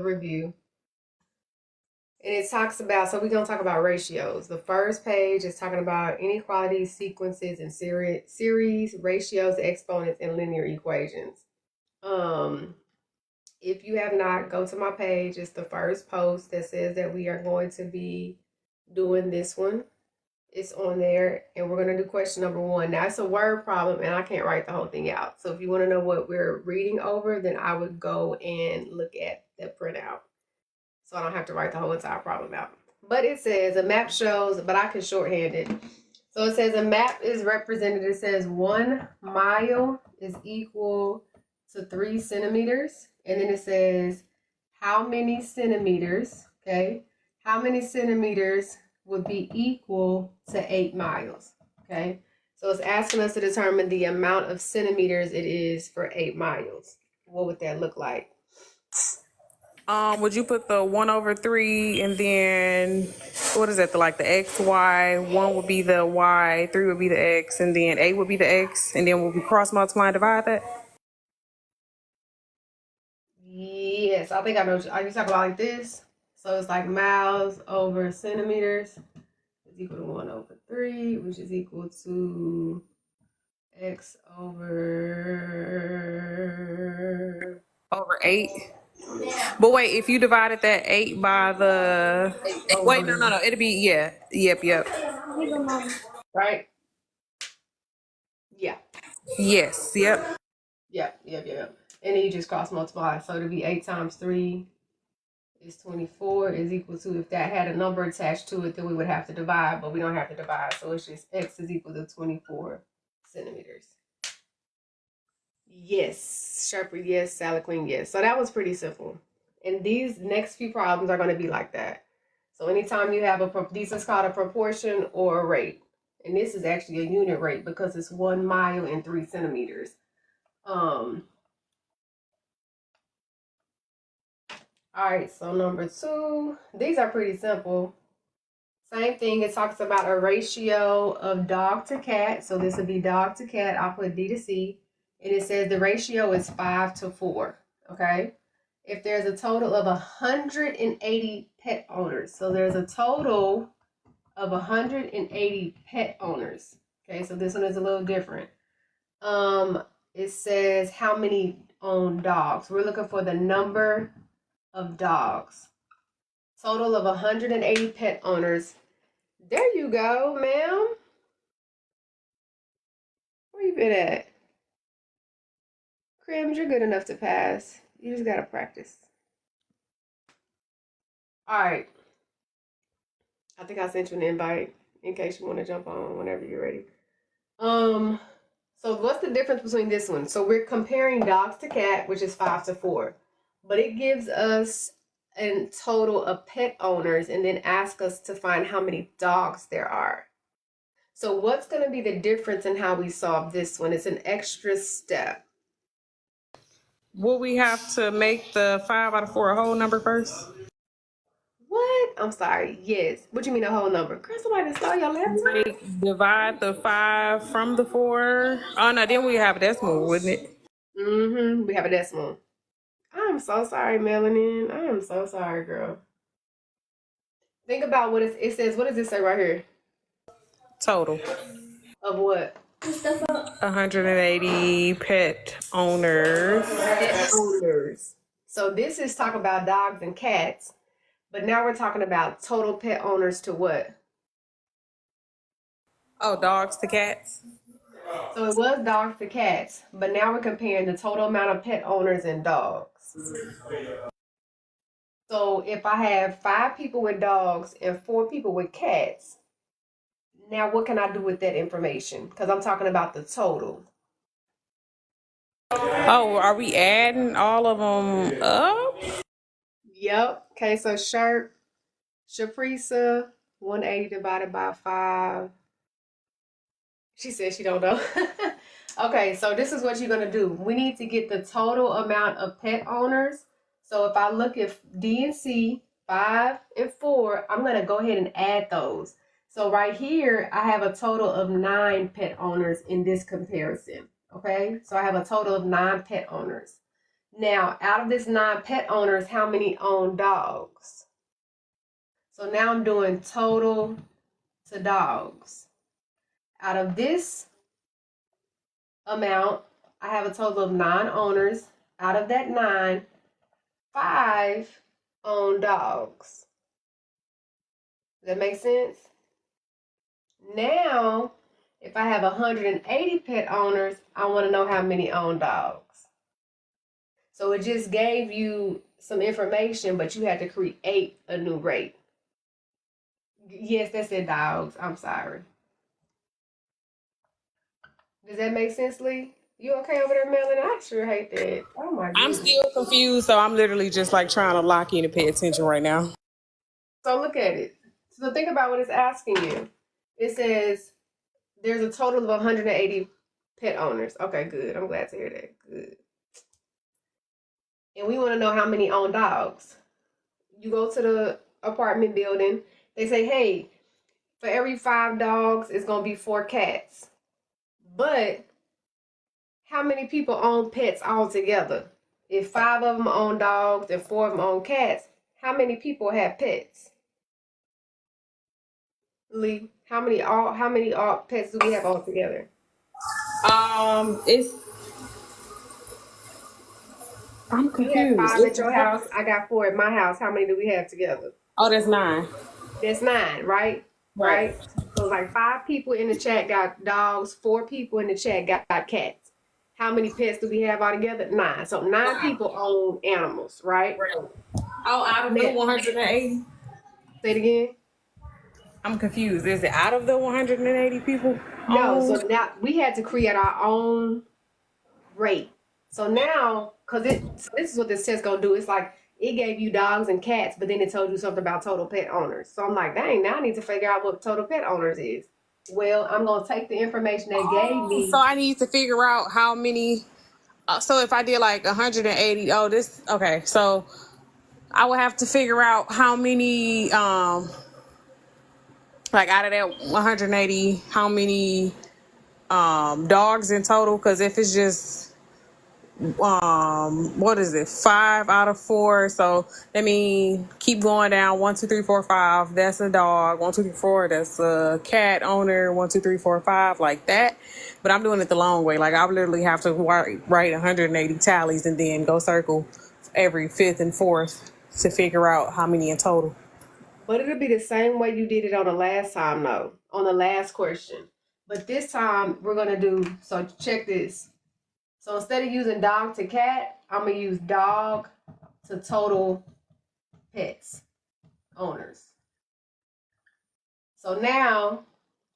review. And it talks about, so we're going to talk about ratios. The first page is talking about inequalities, sequences, and series, ratios, exponents, and linear equations. If you have not, go to my page. It's the first post that says that we are going to be doing this one. It's on there, and we're going to do question number 1. Now, it's a word problem, and I can't write the whole thing out. So if you want to know what we're reading over, then I would go and look at the printout, so I don't have to write the whole entire problem out. But it says a map shows, but I can shorthand it. So it says a map is represented. It says 1 mile is equal to 3 centimeters. And then it says how many centimeters, okay? How many centimeters would be equal to 8 miles, okay? So it's asking us to determine the amount of centimeters it is for 8 miles. What would that look like? Would you put the 1/3 and then what is that? Like the x, y, 1 would be the y, 3 would be the x, and then 8 would be the x, and then we'll be cross multiply and divide that? Yes, I think I know. Are you talking about like this? So it's like miles over centimeters is equal to 1/3, which is equal to x over 8. But wait, if you divided that 8 by the... Wait, no. It'd be, yeah. Yep. Right? Yeah. Yes, yep. Yep. And then you just cross multiply. So it'll be 8 times 3 is 24 is equal to, if that had a number attached to it, then we would have to divide, but we don't have to divide. So it's just x is equal to 24 centimeters. Yes, Sharper, yes, Salad Queen, yes. So that was pretty simple. And these next few problems are going to be like that. So anytime you have this is called a proportion or a rate. And this is actually a unit rate because it's 1 mile and 3 centimeters. All right, so number 2, these are pretty simple. Same thing, it talks about a ratio of dog to cat. So this would be dog to cat. I'll put D to C. And it says the ratio is 5-4, okay? If there's a total of 180 pet owners, so there's a total of 180 pet owners, okay? So this one is a little different. It says how many own dogs. We're looking for the number of dogs. Total of 180 pet owners. There you go, ma'am. Where you been at? Crims, you're good enough to pass. You just gotta practice. All right. I think I sent you an invite in case you want to jump on whenever you're ready. So what's the difference between this one? So we're comparing dogs to cat, which is 5-4, but it gives us a total of pet owners and then asks us to find how many dogs there are. So what's going to be the difference in how we solve this one? It's an extra step. Will we have to make the 5/4 a whole number first? What? I'm sorry. Yes. What you mean a whole number? Girl, somebody stole your laptop? Divide the 5 from the 4. Oh, no, then we have a decimal, wouldn't it? We have a decimal. I'm so sorry, Melanin. I am so sorry, girl. Think about what it says. What does it say right here? Total. Of what? 180 pet owners. Pet owners. So this is talking about dogs and cats, but now we're talking about total pet owners to what? Oh, dogs to cats. So it was dogs to cats, but now we're comparing the total amount of pet owners and dogs. So if I have 5 people with dogs and 4 people with cats, now what can I do with that information? Because I'm talking about the total. Oh, are we adding all of them up? Yep. Okay, so Shaprisa, 180 divided by 5. She said she don't know. Okay, so this is what you're going to do. We need to get the total amount of pet owners. So if I look at D and C, 5 and 4, I'm going to go ahead and add those. So right here, I have a total of 9 pet owners in this comparison. Okay, so I have a total of 9 pet owners. Now, out of this 9 pet owners, how many own dogs? So now I'm doing total to dogs. Out of this amount, I have a total of 9 owners. Out of that 9, 5 own dogs. Does that make sense? Now, if I have 180 pet owners, I want to know how many own dogs. So it just gave you some information, but you had to create a new rate. Yes, that said dogs. I'm sorry. Does that make sense, Lee? You okay over there, Melanie? I sure hate that. Oh my I'm goodness. still confused, so I'm literally just like trying to lock in and pay attention right now. So look at it. So think about what it's asking you. It says there's a total of 180 pet owners. Okay, good. I'm glad to hear that. Good. And we want to know how many own dogs. You go to the apartment building. They say, hey, for every 5 dogs, it's going to be 4 cats. But how many people own pets altogether? If 5 of them own dogs and 4 of them own cats, how many people have pets? Lee, how many pets do we have altogether? It's I'm You have confused. 5 at your house. I got 4 at my house. How many do we have together? Oh, that's 9. That's 9, right? Right. Right? So like 5 people in the chat got dogs, 4 people in the chat got cats. How many pets do we have altogether? 9. So 9 people own animals, right? Right. Oh, out of the 180? Say it again. I'm confused. Is it out of the 180 people? No, so now we had to create our own rate. So now, so this is what this test gonna do. It's like it gave you dogs and cats, but then it told you something about total pet owners. So I'm like, dang, now I need to figure out what total pet owners is. Well, I'm gonna take the information they gave me. So I need to figure out how many. So if I did like 180, okay. So I would have to figure out how many, like out of that 180, how many dogs in total. Because if it's just what is it, 5 out of 4, so I mean keep going down, 1 2 3 4 5, that's a dog, 1 2 3 4, that's a cat owner, 1 2 3 4 5, like that. But I'm doing it the long way. Like I literally have to write 180 tallies and then go circle every 5th and 4th to figure out how many in total. But it'll be the same way you did it on the last time, though, on the last question. But this time we're gonna do, so check this. So instead of using dog to cat, I'm gonna use dog to total pets owners. So now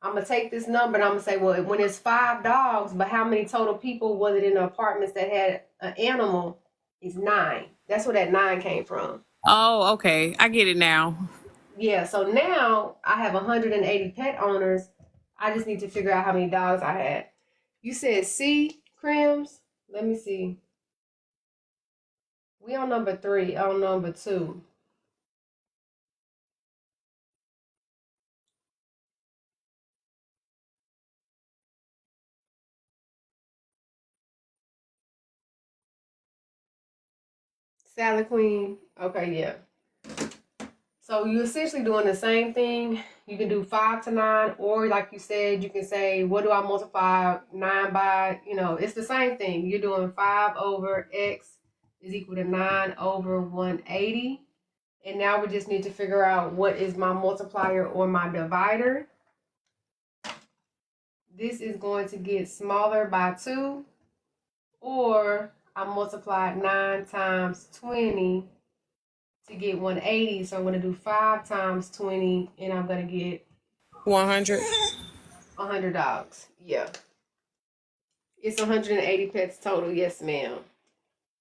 I'm gonna take this number and I'm gonna say, well, when it's 5 dogs, but how many total people was it in the apartments that had an animal? Is 9. That's where that 9 came from. Oh, okay, I get it now. Yeah, so now I have 180 pet owners. I just need to figure out how many dogs I had. You said C, Crims? Let me see. We on number 3, on number 2. Salad Queen. Okay, yeah. So you're essentially doing the same thing. You can do 5 to 9, or like you said, you can say, what do I multiply 9 by? You know, it's the same thing. You're doing 5 over X is equal to 9 over 180. And now we just need to figure out what is my multiplier or my divider. This is going to get smaller by 2, or I multiplied 9 times 20 to get 180. So I'm going to do 5 times 20, and I'm going to get 100. 100 dogs. Yeah. It's 180 pets total. Yes, ma'am.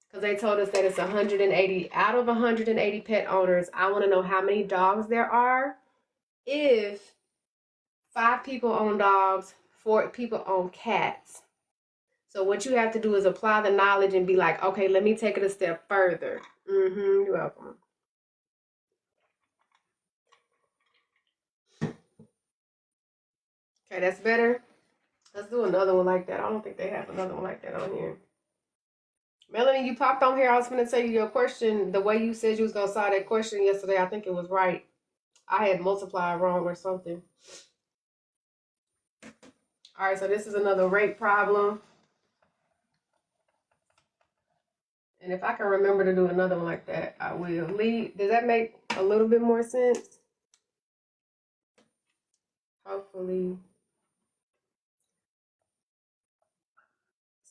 Because they told us that it's 180. Out of 180 pet owners, I want to know how many dogs there are. If 5 people own dogs, 4 people own cats. So what you have to do is apply the knowledge and be like, okay, let me take it a step further. You're welcome. Okay, that's better. Let's do another one like that. I don't think they have another one like that on here. Melanie, you popped on here. I was going to tell you your question. The way you said you was going to solve that question yesterday, I think it was right. I had multiplied wrong or something. All right, so this is another rate problem. And if I can remember to do another one like that, I will. Lee, does that make a little bit more sense? Hopefully.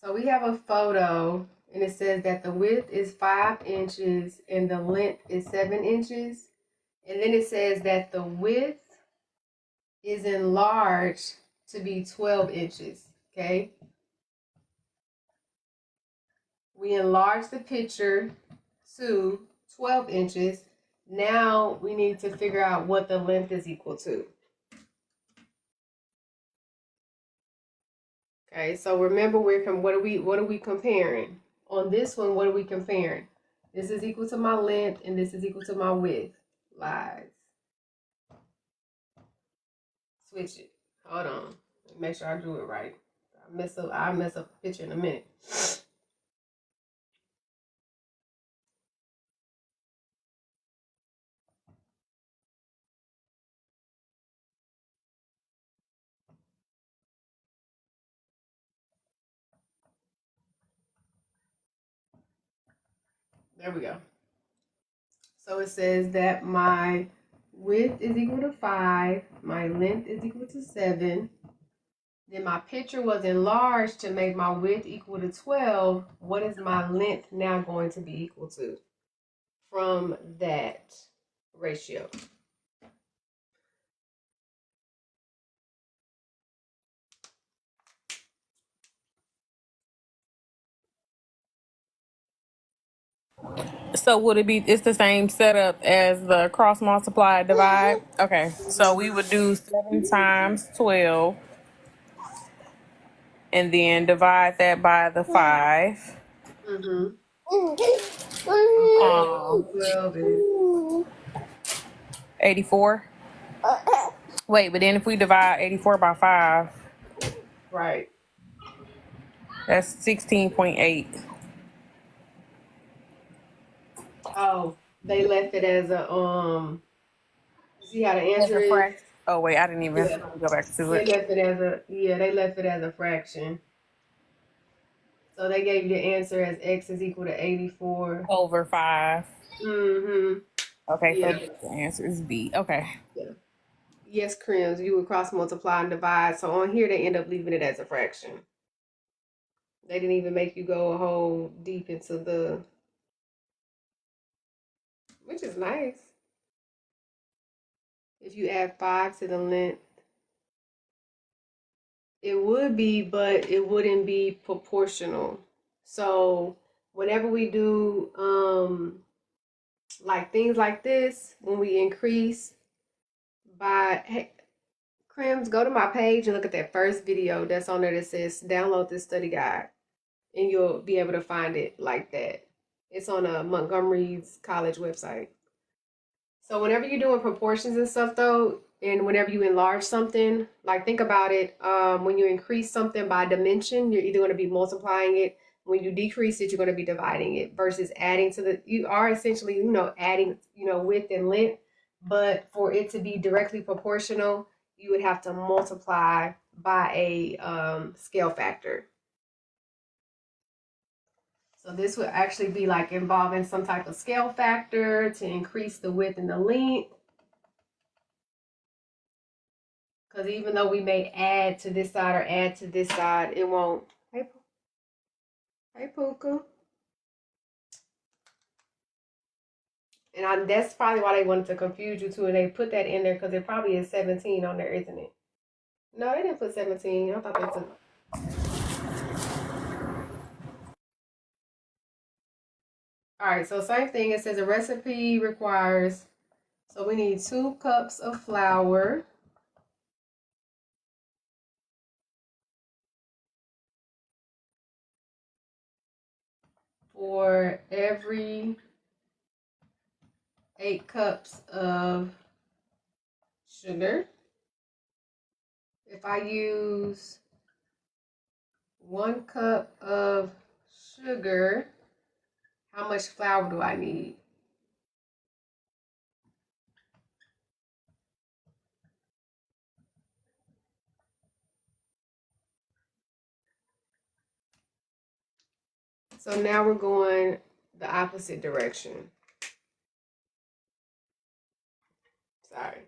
So we have a photo, and it says that the width is 5 inches and the length is 7 inches. And then it says that the width is enlarged to be 12 inches. Okay. We enlarge the picture to 12 inches. Now we need to figure out what the length is equal to. Okay, so remember what are we comparing? On this one, what are we comparing? This is equal to my length and this is equal to my width. Lies. Switch it. Hold on. Make sure I drew it right. I'll mess up the picture in a minute. There we go. So it says that my width is equal to 5, my length is equal to 7. Then my picture was enlarged to make my width equal to 12. What is my length now going to be equal to from that ratio? So would it be? It's the same setup as the cross multiply divide. Okay, so we would do 7 times 12, and then divide that by the 5. Mm-hmm. So 12 is 84. Wait, but then if we divide 84 by 5, right. that's 16.8. Oh, they left it as a see how the As answer a is? fraction. Oh wait, I didn't even Yeah. go back to They it. left it as a fraction. So they gave you the answer as x is equal to 84. Over 5. Mm-hmm. Okay, so Yeah. the answer is B. Okay. Yeah. Yes, Crims, you would cross multiply and divide. So on here they end up leaving it as a fraction. They didn't even make you go a whole deep into the, which is nice. If you add 5 to the length, it would be, but it wouldn't be proportional. So whenever we do like things like this, when we increase by, hey, Crims, go to my page and look at that first video that's on there that says download this study guide, and you'll be able to find it like that. It's on a Montgomery's college website. So whenever you're doing proportions and stuff though, and whenever you enlarge something, like think about it, when you increase something by dimension, you're either going to be multiplying it. When you decrease it, you're going to be dividing it versus adding to the, you are essentially, adding, width and length. But for it to be directly proportional, you would have to multiply by a scale factor. So this would actually be like involving some type of scale factor to increase the width and the length. Because even though we may add to this side or add to this side, it won't. Hey Puka. And that's probably why they wanted to confuse you too. And they put that in there because it probably is 17 on there, isn't it? No, they didn't put 17. I thought they put. All right, so same thing. It says a recipe requires, so we need 2 cups of flour, for every 8 cups of sugar. If I use 1 cup of sugar, How much flour do I need? So now we're going the opposite direction. Sorry.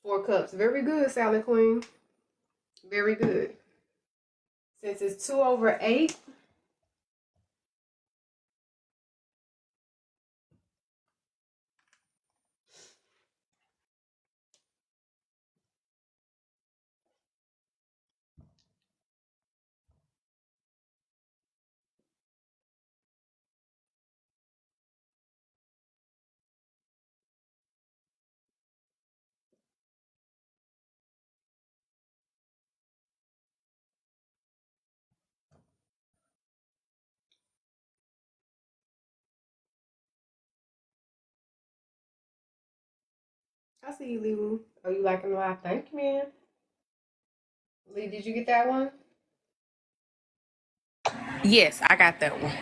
4 cups. Very good, Salad Queen. Very good. Since it's 2/8, I see you, Lee Woo. Oh, you liking the live? Thank you, man. Lee, did you get that one? Yes, I got that one.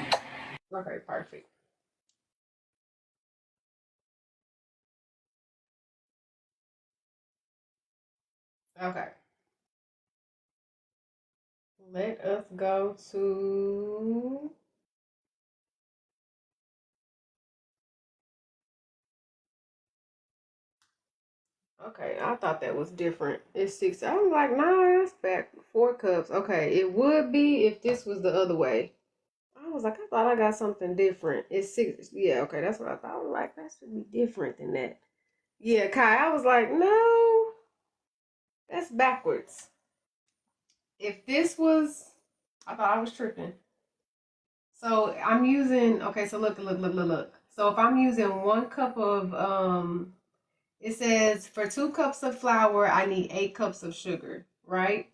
Okay, perfect. Okay. Let us go to. Okay, I thought that was different. It's 6. I was like, nah, that's back 4 cups. Okay, it would be if this was the other way. I was like, I thought I got something different. It's 6. Yeah, okay, that's what I thought. I was like, that should be different than that. Yeah, Kai, I was like, no, that's backwards. If this was, I thought I was tripping. So I'm using, okay, so look. So if I'm using 1 cup of, it says for 2 cups of flour, I need 8 cups of sugar, right?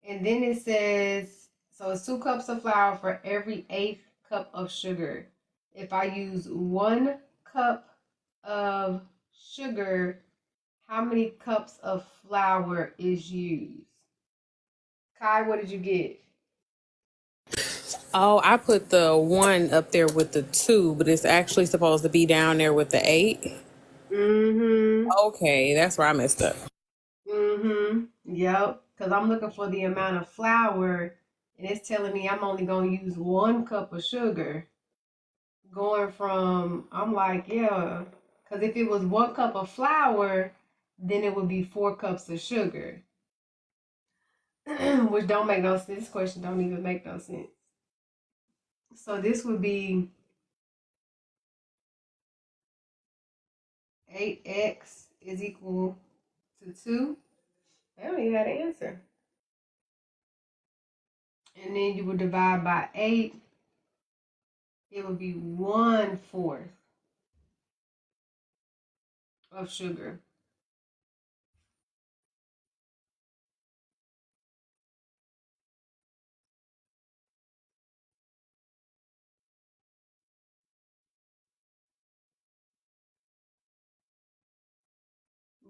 And then it says, so it's 2 cups of flour for every 8th cup of sugar. If I use 1 cup of sugar, how many cups of flour is used? Kai, what did you get? Oh, I put the 1 up there with the 2, but it's actually supposed to be down there with the 8. Mm-hmm. Okay, that's where I messed up. Mm-hmm. Yep. Because I'm looking for the amount of flour, and it's telling me I'm only going to use 1 cup of sugar. Going from, I'm like, yeah. Because if it was 1 cup of flour, then it would be 4 cups of sugar. Which don't make no sense. This question don't even make no sense. So this would be 8x is equal to 2. They don't even have an answer. And then you would divide by 8. It would be 1/4 of sugar.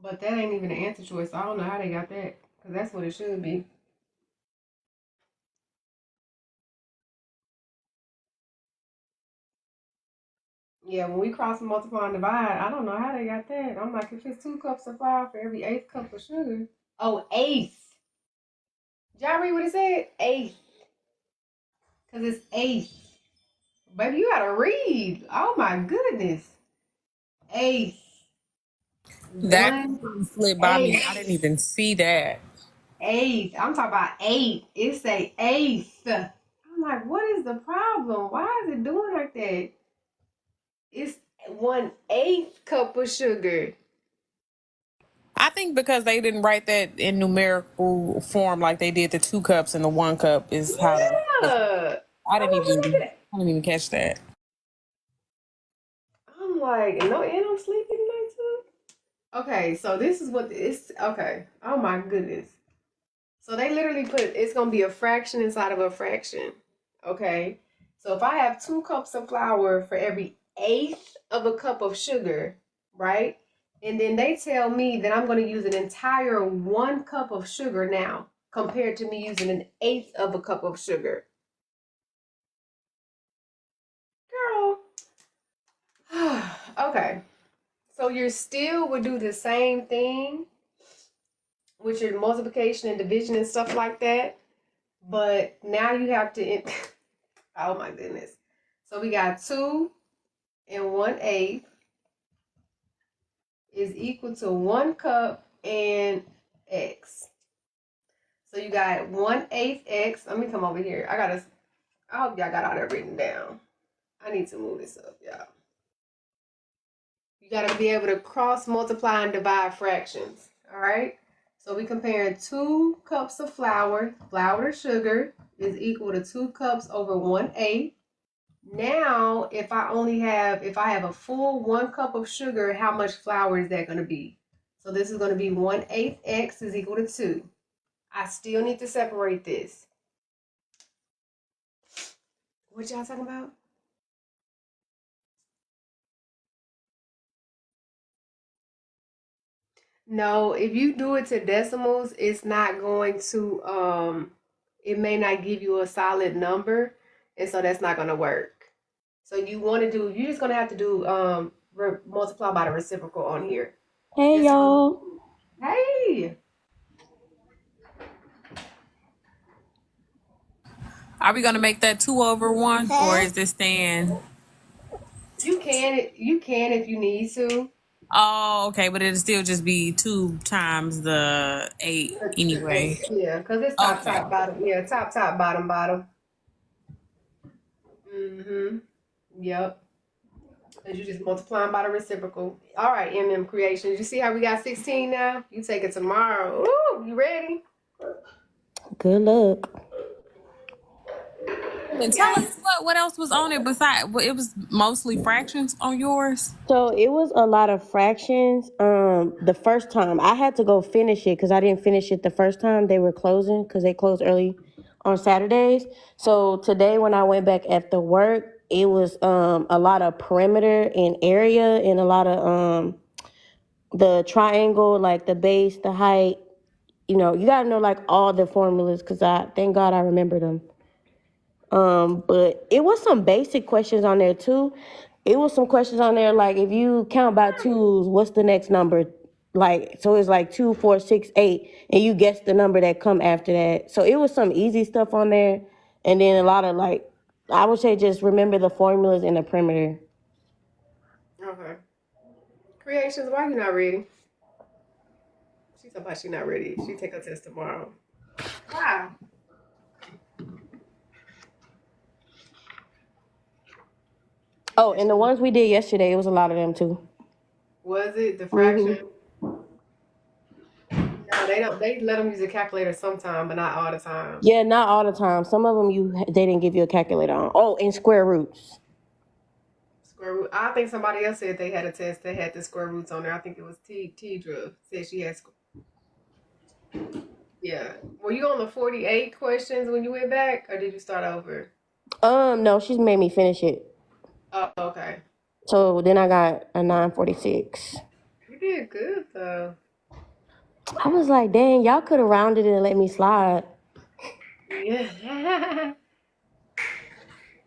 But that ain't even an answer choice. I don't know how they got that. Because that's what it should be. Yeah, when we cross multiply and divide, I don't know how they got that. I'm like, if it's 2 cups of flour for every 8th cup of sugar. Oh, eighth. Did y'all read what it said? Eighth. Because it's eighth. Baby, you gotta read. Oh my goodness. Eighth. That One slid by me. I eighth. didn't even see that. Eighth. I'm talking about eight. It's a eighth. I'm like, what is the problem? Why is it doing like that? It's 1/8 cup of sugar. I think because they didn't write that in numerical form like they did the 2 cups and the 1 cup is how to. Yeah. I I didn't was even. looking. I didn't even catch that. I'm like, no, and I'm sleepy tonight too. Okay, so this is what it's okay. Oh my goodness. So they literally put it's gonna be a fraction inside of a fraction. Okay. So if I have 2 cups of flour for every 1/8 of a cup of sugar, right? And then they tell me that I'm going to use an entire 1 cup of sugar now, compared to me using an eighth of a cup of sugar. Girl. Okay. So you still would do the same thing with your multiplication and division and stuff like that. But now you have to, oh my goodness. So we got 2 and 1/8 is equal to 1 cup and x. So you got 1/8 x. Let me come over here. I hope y'all got all that written down. I need to move this up, y'all. You gotta be able to cross multiply and divide fractions. All right. So we comparing 2 cups of flour. Flour to sugar is equal to 2 cups over 1/8. Now, if I have a full 1 cup of sugar, how much flour is that going to be? So this is going to be 1/8 x is equal to 2. I still need to separate this. What y'all talking about? No, if you do it to decimals, it's not going to it may not give you a solid number, and so that's not going to work. So you're just going to have to do multiply by the reciprocal on here. Hey This one. y'all. Hey. Are we gonna make that 2/1, or is this staying? You can if you need to. Oh, okay, but it'll still just be 2 times the 8 anyway. Yeah, because it's top, Okay. top, bottom. Yeah, top, top, bottom, bottom. Mm-hmm. Yep. Because you just multiplying by the reciprocal. All right, MM Creations. You see how we got 16 now? You take it tomorrow. Ooh, you ready? Good luck. And tell us what else was on it besides. It was mostly fractions on yours. So it was a lot of fractions. The first time I had to go finish it because I didn't finish it the first time. They were closing because they closed early on Saturdays. So today when I went back after work, it was a lot of perimeter and area and a lot of the triangle, like the base, the height. You know, you gotta know like all the formulas because I thank God I remember them. But it was some basic questions on there too. It was some questions on there like if you count by twos, what's the next number? Like so it's like 2, 4, 6, 8, and you guess the number that come after that. So it was some easy stuff on there, and then a lot of like I would say just remember the formulas in the perimeter. Okay. Creations, why you not ready? She talking about she not ready. She take her test tomorrow. Why? She Oh, said and the she ones we did yesterday, it was a lot of them too. was it the fraction? Hmm. No, they don't. They let them use a calculator sometime, but not all the time. Yeah, not all the time. Some of them they didn't give you a calculator on. Oh, and square roots. Square root. I think somebody else said they had a test that had the square roots on there. I think it was Tidra said she had. Yeah. Were you on the 48 questions when you went back, or did you start over? No, she's made me finish it. Oh, okay. So then I got a 946. You did good though. I was like, dang, y'all could have rounded it and let me slide. Yeah.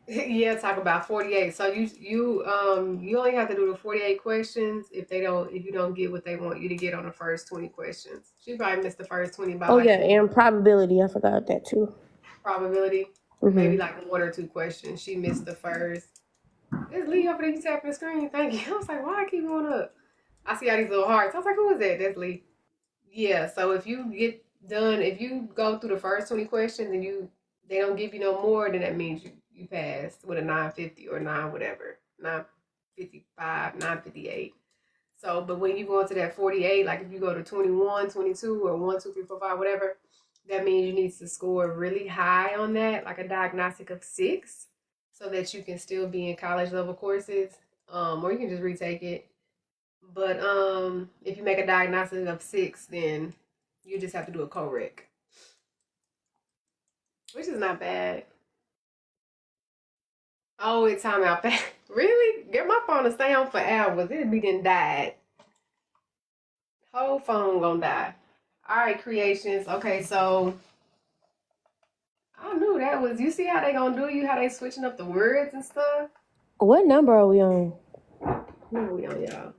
Yeah, talk about 48. So you only have to do the 48 questions if you don't get what they want you to get on the first 20 questions. She probably missed the first 20 by Oh like yeah, and probability. I forgot that too. probability, maybe Hmm. like 1 or 2 questions. She missed the first. There's Lee over there. You tapping the screen. Thank you. I was like, why I keep going up? I see all these little hearts. I was like, who is that? That's Lee. Yeah. So if you go through the first 20 questions and they don't give you no more, then that means you passed with a 950 or nine whatever 955, 958. So, but when you go into that 48, like if you go to 21, 22, or 1, 2, 3, 4, 5, whatever, that means you need to score really high on that, like a diagnostic of 6, so that you can still be in college level courses, or you can just retake it. But if you make a diagnostic of 6, then you just have to do a co-rec, which is not bad. Oh, it's time out. Really? Get my phone to stay on for hours. It'd be done died. Whole phone gonna die. All right, creations. Okay, so I knew that was. You see how they gonna do you? How they switching up the words and stuff? What number are we on? What we on, y'all?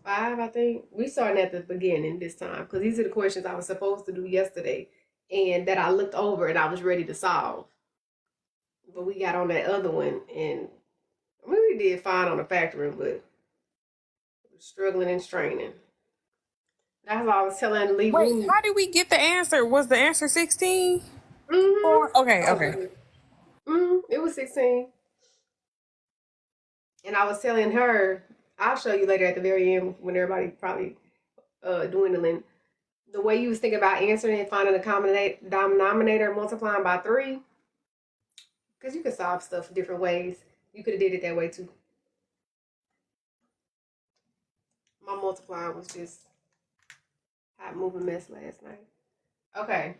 5, I think. We starting at the beginning this time because these are the questions I was supposed to do yesterday, and that I looked over and I was ready to solve. But we got on that other one, and I mean, we did fine on the factoring, but struggling and straining. That's why I was telling Lee Wait, Room. how did we get the answer? Was the answer 16? Mm-hmm. Or okay, okay. It was 16. And I was telling her, I'll show you later at the very end when everybody probably dwindling. The way you was thinking about answering and finding the common denominator, multiplying by 3, because you can solve stuff different ways. You could have did it that way too. My multiplying was just hot moving mess last night. Okay.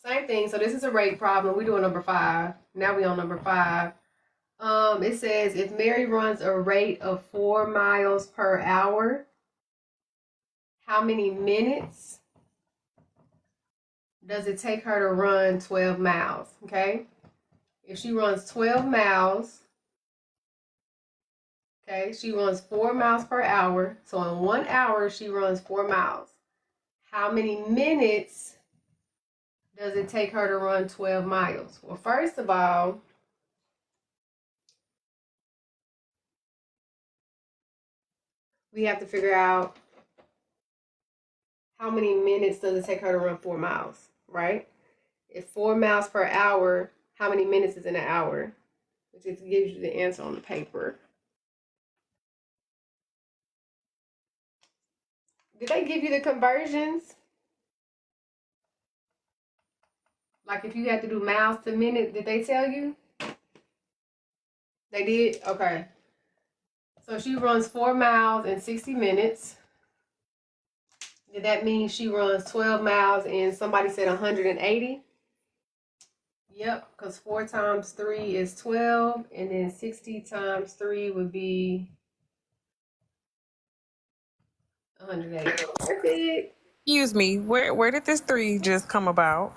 Same thing. So this is a rate problem. We're doing number 5. Now we on number 5. It says if Mary runs a rate of 4 miles per hour, how many minutes does it take her to run 12 miles? Okay. If she runs 12 miles, okay, she runs 4 miles per hour. So in 1 hour, she runs 4 miles. How many minutes does it take her to run 12 miles? Well, first of all, we have to figure out how many minutes does it take her to run 4 miles, right? If 4 miles per hour, how many minutes is in an hour? Which just gives you the answer on the paper. Did they give you the conversions? Like if you had to do miles to minute, did they tell you? They did? Okay. So she runs 4 miles in 60 minutes. Did that mean she runs 12 miles and somebody said 180? Yep, because 4 times 3 is 12, and then 60 times 3 would be 180. Perfect. Excuse me, where did this 3 just come about?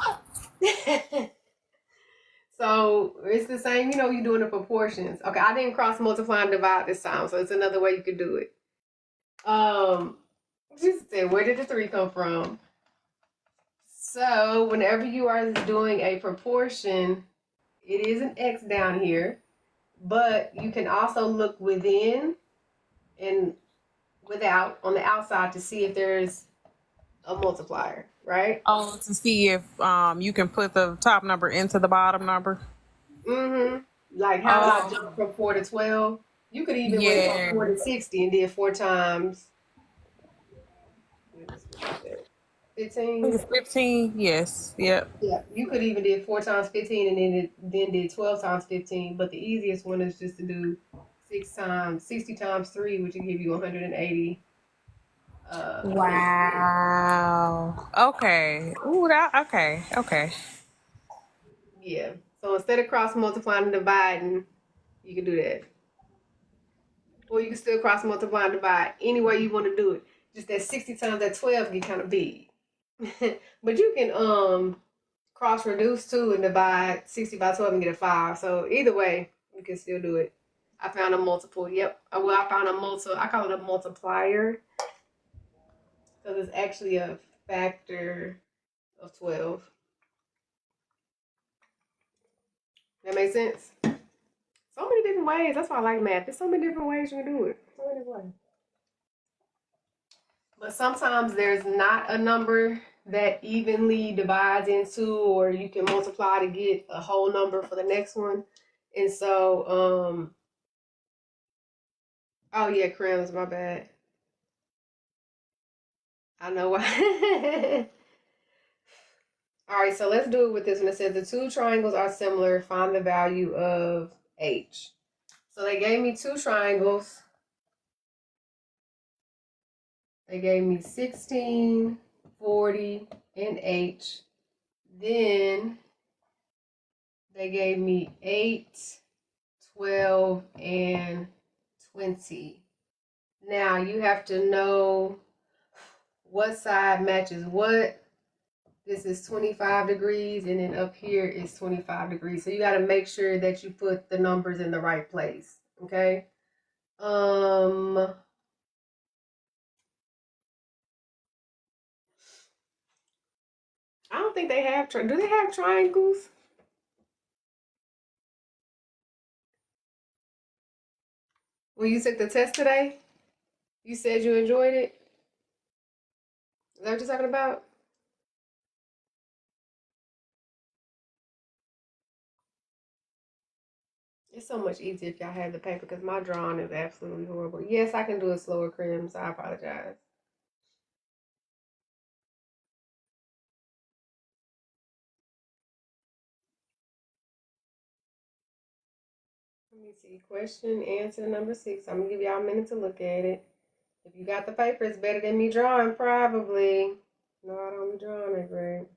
So it's the same, you're doing the proportions. Okay, I didn't cross multiply and divide this time, so it's another way you could do it. Just said, where did the 3 come from? So whenever you are doing a proportion, it is an X down here, but you can also look within and without on the outside to see if there's a multiplier, right? Oh, to see if you can put the top number into the bottom number. Like how did I jump from 4 to 12? You could even went from Yeah. 4 to 60 and did 4 times. I think 15. it's 15. Yes. Yep. Yeah, you could even did 4 times 15 and then did 12 times 15. But the easiest one is just to do 60 times 3, which will give you 180. Minutes. Wow. Okay. Ooh, okay. Okay. Yeah. So instead of cross multiplying and dividing, you can do that. Or you can still cross multiply and divide any way you want to do it. Just that 60 times that 12 get kind of big. But you can cross reduce too and divide 60 by 12 and get a 5. So either way, you can still do it. I found a multiple. Yep. Well, I found I call it a multiplier because it's actually a factor of 12. That makes sense? So many different ways. That's why I like math. There's so many different ways you can do it. So many different ways. But sometimes there's not a number that evenly divides into, or you can multiply to get a whole number for the next one. And so, oh yeah, crumbs, my bad. I know why. All right, so let's do it with this one. It says the 2 triangles are similar. Find the value of H. So they gave me 2 triangles. They gave me 16, 40, and H. Then they gave me 8, 12, and 20. Now you have to know what side matches what. This is 25 degrees, and then up here is 25 degrees. So you got to make sure that you put the numbers in the right place. Okay. I don't think they have. Do they have triangles? When you took the test today, you said you enjoyed it. Is that what you're talking about? It's so much easier if y'all have the paper because my drawing is absolutely horrible. Yes, I can do it slower, Crims. I apologize. Let me see. Question, answer number 6. I'm going to give y'all a minute to look at it. If you got the paper, it's better than me drawing, probably. No, I don't be drawing that great.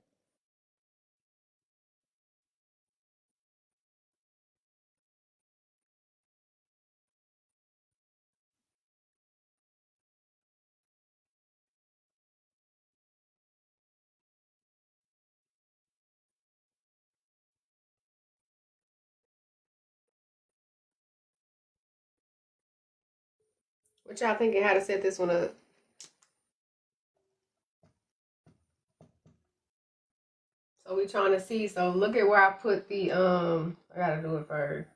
What y'all thinking how to set this one up? So we trying to see. So look at where I put the I gotta do it first.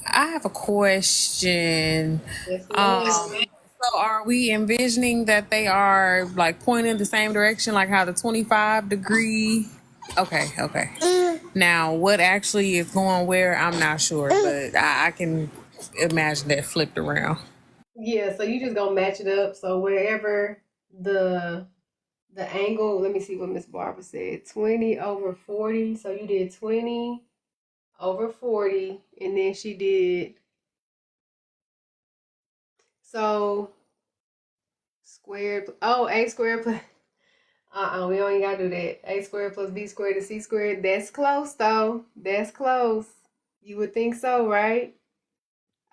I have a question. Yes, Um, ma'am. so are we envisioning that they are like pointing the same direction, like how the 25 degree? Okay, okay. Now, what actually is going where, I'm not sure, but I can imagine that flipped around. Yeah, so you just gonna match it up. So wherever the the angle, let me see what Miss Barbara said. 20 over 40. So you did 20 over 40, and then she did so squared. Oh, a squared plus. We don't even gotta do that. A squared plus b squared is c squared. That's close though. That's close. You would think so, right?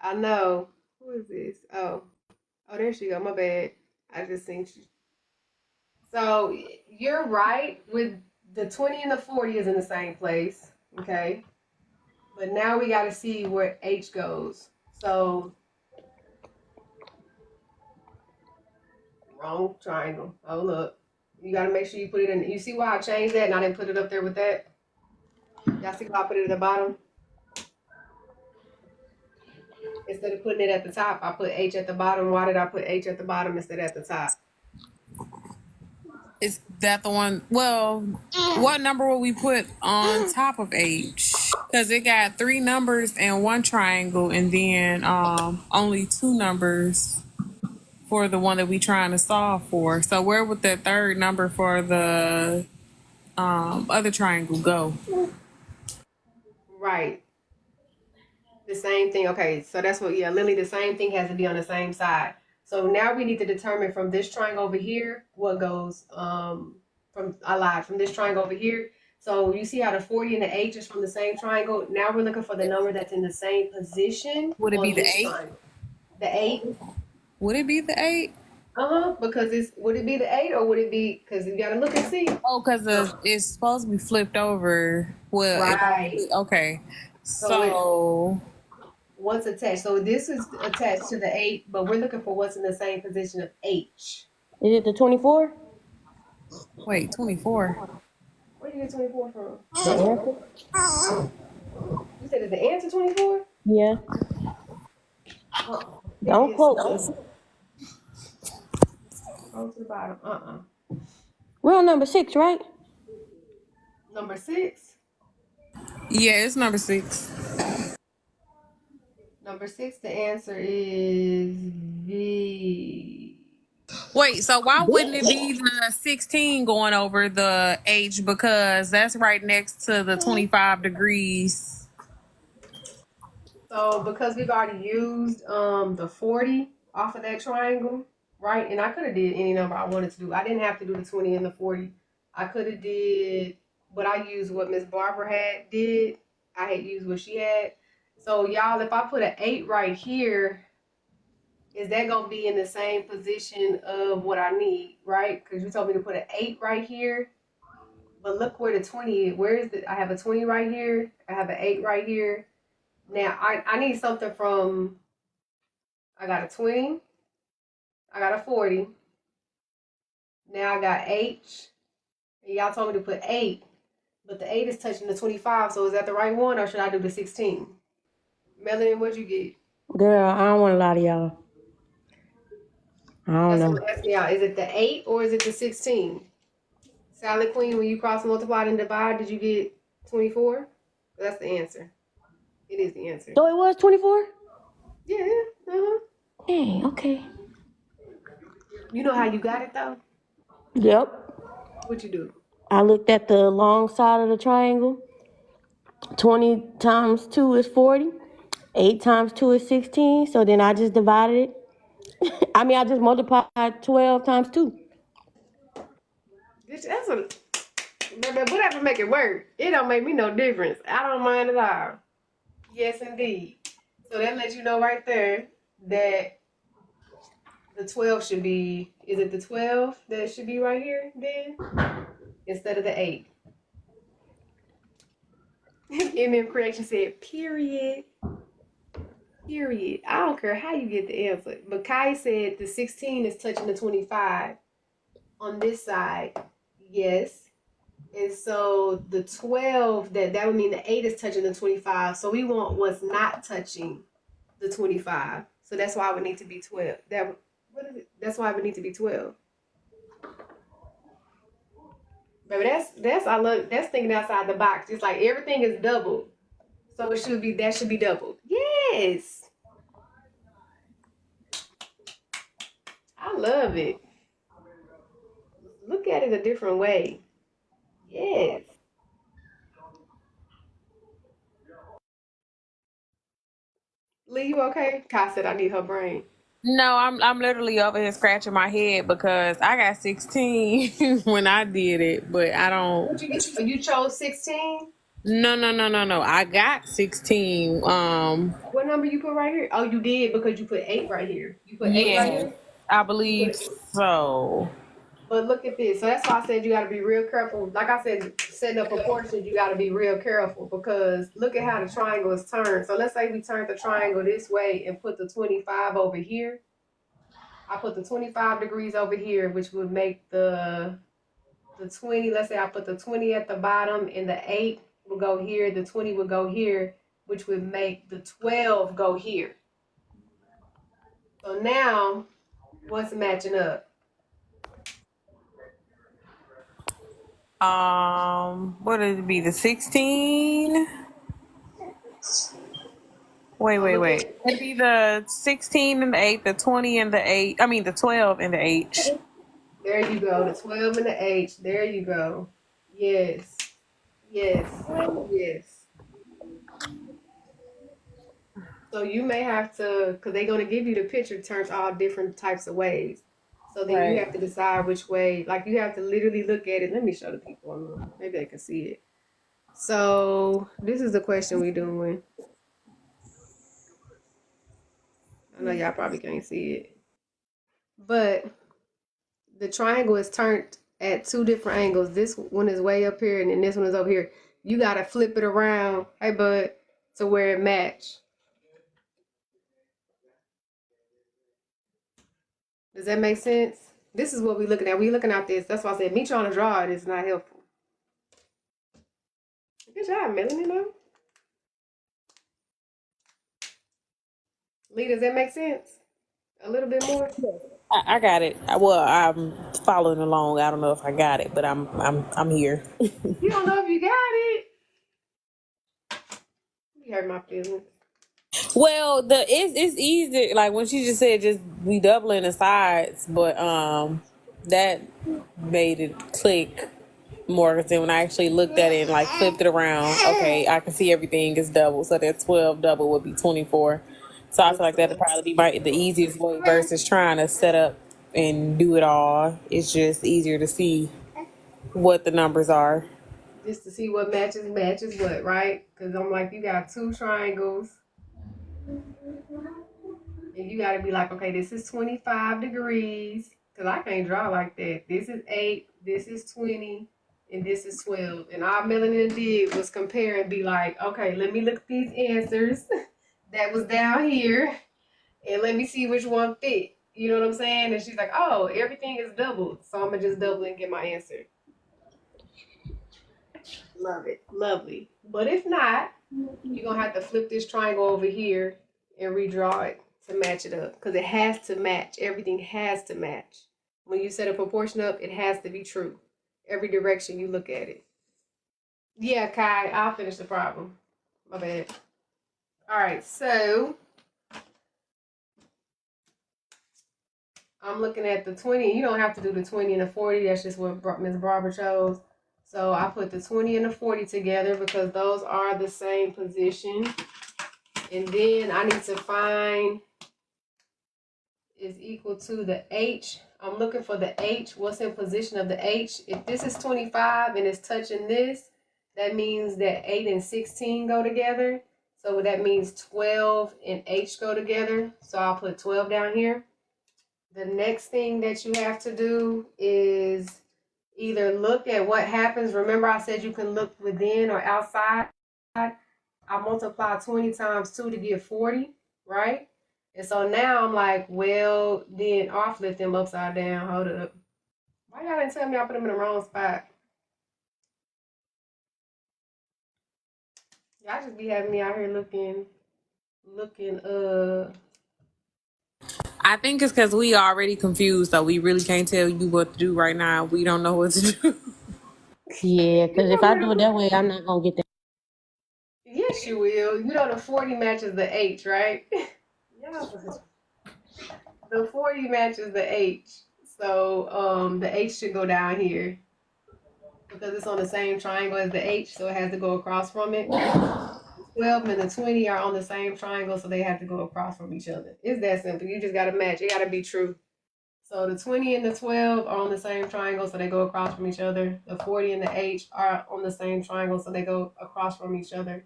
I know. Who is this? Oh, there she go. My bad. I just seen she. So you're right with the 20 and the 40 is in the same place. Okay. But now we got to see where H goes. So wrong triangle. Oh, look. You got to make sure you put it in. You see why I changed that and I didn't put it up there with that? Y'all see why I put it at the bottom? Instead of putting it at the top, I put H at the bottom. Why did I put H at the bottom instead of at the top? Is that the one? Well, what number will we put on top of H? Because it got 3 numbers and 1 triangle, and then only 2 numbers for the one that we trying to solve for. So where would the third number for the other triangle go? Right. The same thing. Okay, so that's what, yeah, Lily, the same thing has to be on the same side. So now we need to determine from this triangle over here what goes from this triangle over here. So you see how the 40 and the H is from the same triangle. Now we're looking for the number that's in the same position Would it be on the this 8? triangle. The 8. Would it be the 8? Because it's would it be the 8 or would it be because you gotta look and see. Oh, because it's supposed to be flipped over. Well, Right. okay. So it So what's attached. So this is attached to the 8, but we're looking for what's in the same position of H. Is it the 24? wait, 24. Where you get 24 from? The answer? You said it's the answer 24? Yeah. Don't quote me. Go to the bottom. Real number 6, right? Number 6. Yeah, it's number 6. Number 6, the answer is B. Wait, so why wouldn't it be the 16 going over the H? Because that's right next to the 25 degrees. So because we've already used the 40 off of that triangle, right? And I could have did any number I wanted to do. I didn't have to do the 20 and the 40. I could have did, but I used what Miss Barbara did. I had used what she had. So y'all, if I put an 8 right here, is that gonna be in the same position of what I need, right? Because you told me to put an 8 right here. But look where the 20 is. Where is it? I have a 20 right here. I have an 8 right here. Now I need something from, I got a 20, I got a 40. Now I got H. And y'all told me to put 8. But the 8 is touching the 25. So is that the right one or should I do the 16? Melanie, what'd you get? Girl, I don't want to lie to y'all. I don't That's know. what I'm asking y'all. Is it the 8 or is it the 16? Sally Queen, when you cross multiply and divide, did you get 24? That's the answer. It is the answer. So it was 24? Yeah. Uh-huh. Dang, okay. You know how you got it though? Yep. What you do? I looked at the long side of the triangle. 20 times 2 is 40. 8 times 2 is 16. So then I just divided it. I mean, I just multiplied 12 times 2. Bitch, that's a baby, whatever make it work. It don't make me no difference. I don't mind at all. Yes, indeed. So that lets you know right there that the 12 should be, is it the 12 that should be right here then? Instead of the 8. MM Creation said, period. Period. I don't care how you get the answer. But Kai said the 16 is touching the 25 on this side. Yes. And so the 12, that would mean the 8 is touching the 25. So we want what's not touching the 25. So that's why it would need to be 12. What is it? That's why it would need to be 12. Baby, that's thinking outside the box. It's like everything is doubled. So that should be doubled. Yes. I love it. Look at it a different way. Yes. Lee, you okay? Kai said I need her brain. No, I'm literally over here scratching my head because I got 16 when I did it, but I don't. What you get? Oh, you chose 16? No. I got 16. What number you put right here? Oh, you did because you put 8 right here. You put 8 right Yes, here? I You believe put, so. but look at this. So that's why I said you got to be real careful. Like I said, setting up proportions, you got to be real careful because look at how the triangle is turned. So let's say we turn the triangle this way and put the 25 over here. I put the 25 degrees over here, which would make the 20. Let's say I put the 20 at the bottom and the 8 would go here. The 20 would go here, which would make the 12 go here. So now, what's matching up? What would it be? The 16? Wait, So wait, look at wait. It'd be the 16 and the 8, the 20 and the 8. I mean, the 12 and the H. there you go. The 12 and the H. There you go. Yes. Yes. Yes. So you may have to, because they're going to give you the picture turns all different types of ways. So then you have Right. to decide which way, like you have to literally look at it. Let me show the people. Maybe they can see it. So this is the question we're doing. I know y'all probably can't see it. But the triangle is turned at two different angles. This one is way up here and then this one is over here. You gotta flip it around, hey bud, to where it match. Does that make sense? This is what we're looking at. We're looking at this. That's why I said me trying to draw it is not helpful. Good job, Melanie. No? Lee, does that make sense? A little bit more? I got it. Well, I'm following along. I don't know if I got it, but I'm here. You don't know if you got it. You hurt my feelings. Well, it's easy. Like when she just said, just we doubling the sides, but that made it click more because then when I actually looked at it and like flipped it around, okay, I can see everything is double. So that 12 double would be 24. So I feel like that'd probably be the easiest way versus trying to set up and do it all. It's just easier to see what the numbers are. Just to see what matches what, right? Because I'm like, you got two triangles. And you got to be like, okay, this is 25 degrees, because I can't draw like that. This is 8, this is 20, and this is 12. And all Melanie did was compare and be like, okay, let me look at these answers that was down here, and let me see which one fit. You know what I'm saying? And she's like, oh, everything is doubled. So I'm going to just double and get my answer. Love it. Lovely. But if not, you're going to have to flip this triangle over here and redraw it to match it up, because it has to match. Everything has to match. When you set a proportion up, it has to be true. Every direction you look at it. Yeah, Kai, I'll finish the problem. My bad. All right, so I'm looking at the 20. You don't have to do the 20 and the 40. That's just what Ms. Barber chose. So I put the 20 and the 40 together because those are the same position. And then I need to find is equal to the H. I'm looking for the H. What's in position of the H? If this is 25 and it's touching this, that means that 8 and 16 go together. So that means 12 and H go together. So I'll put 12 down here. The next thing that you have to do is either look at what happens. Remember I said you can look within or outside. I multiply 20 times 2 to get 40, right? And so now I'm like, well, then I'll flip them upside down. Hold up. Why y'all didn't tell me I put them in the wrong spot? Y'all just be having me out here looking, I think it's because we already confused, so we really can't tell you what to do right now. We don't know what to do. Yeah, you because if know I what do it that way, I'm not gonna get that. Yes, you will. You know the 40 matches the H, right? Yeah. The 40 matches the H. So the H should go down here because it's on the same triangle as the H, so it has to go across from it. 12 and the 20 are on the same triangle, so they have to go across from each other. It's that simple. You just gotta match. It gotta be true. So the 20 and the 12 are on the same triangle, so they go across from each other. The 40 and the H are on the same triangle, so they go across from each other.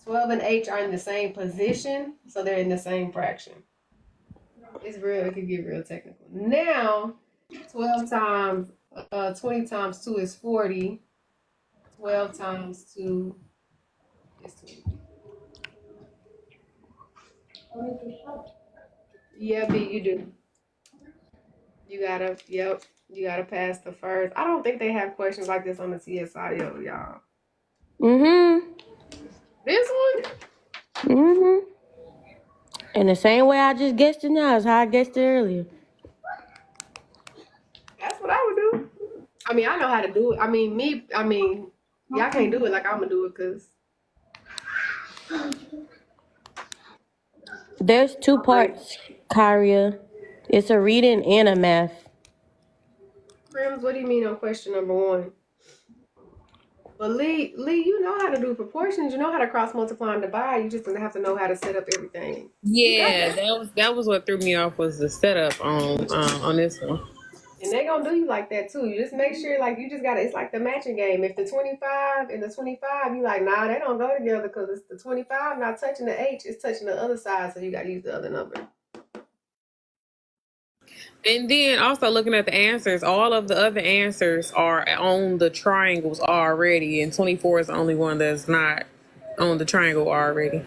12 and H are in the same position, so they're in the same fraction. It's real. It could get real technical. Now, 12 times, 20 times 2 is 40. 12 times 2 is 20. Yeah, B, you do. You gotta pass the first. I don't think they have questions like this on the TSIO, y'all. Mm-hmm. This one? Mm-hmm. And the same way I just guessed it now is how I guessed it earlier. That's what I would do. I mean, I know how to do it. Y'all can't do it like I'm gonna do it because There's two my brain. parts, Karia. It's a reading and a math. Prims, what do you mean on question number one? But Lee, you know how to do proportions. You know how to cross multiply and divide. You just gonna have to know how to set up everything. You got Yeah, that. that was what threw me off was the setup on this one. And they gonna do you like that too. You just make sure, like, you just gotta. It's like the matching game. If the 25 and the 25, you like, nah, they don't go together because it's the 25 not touching the H, it's touching the other side. So you gotta use the other number. And then also looking at the answers, all of the other answers are on the triangles already, and 24 is the only one that's not on the triangle already.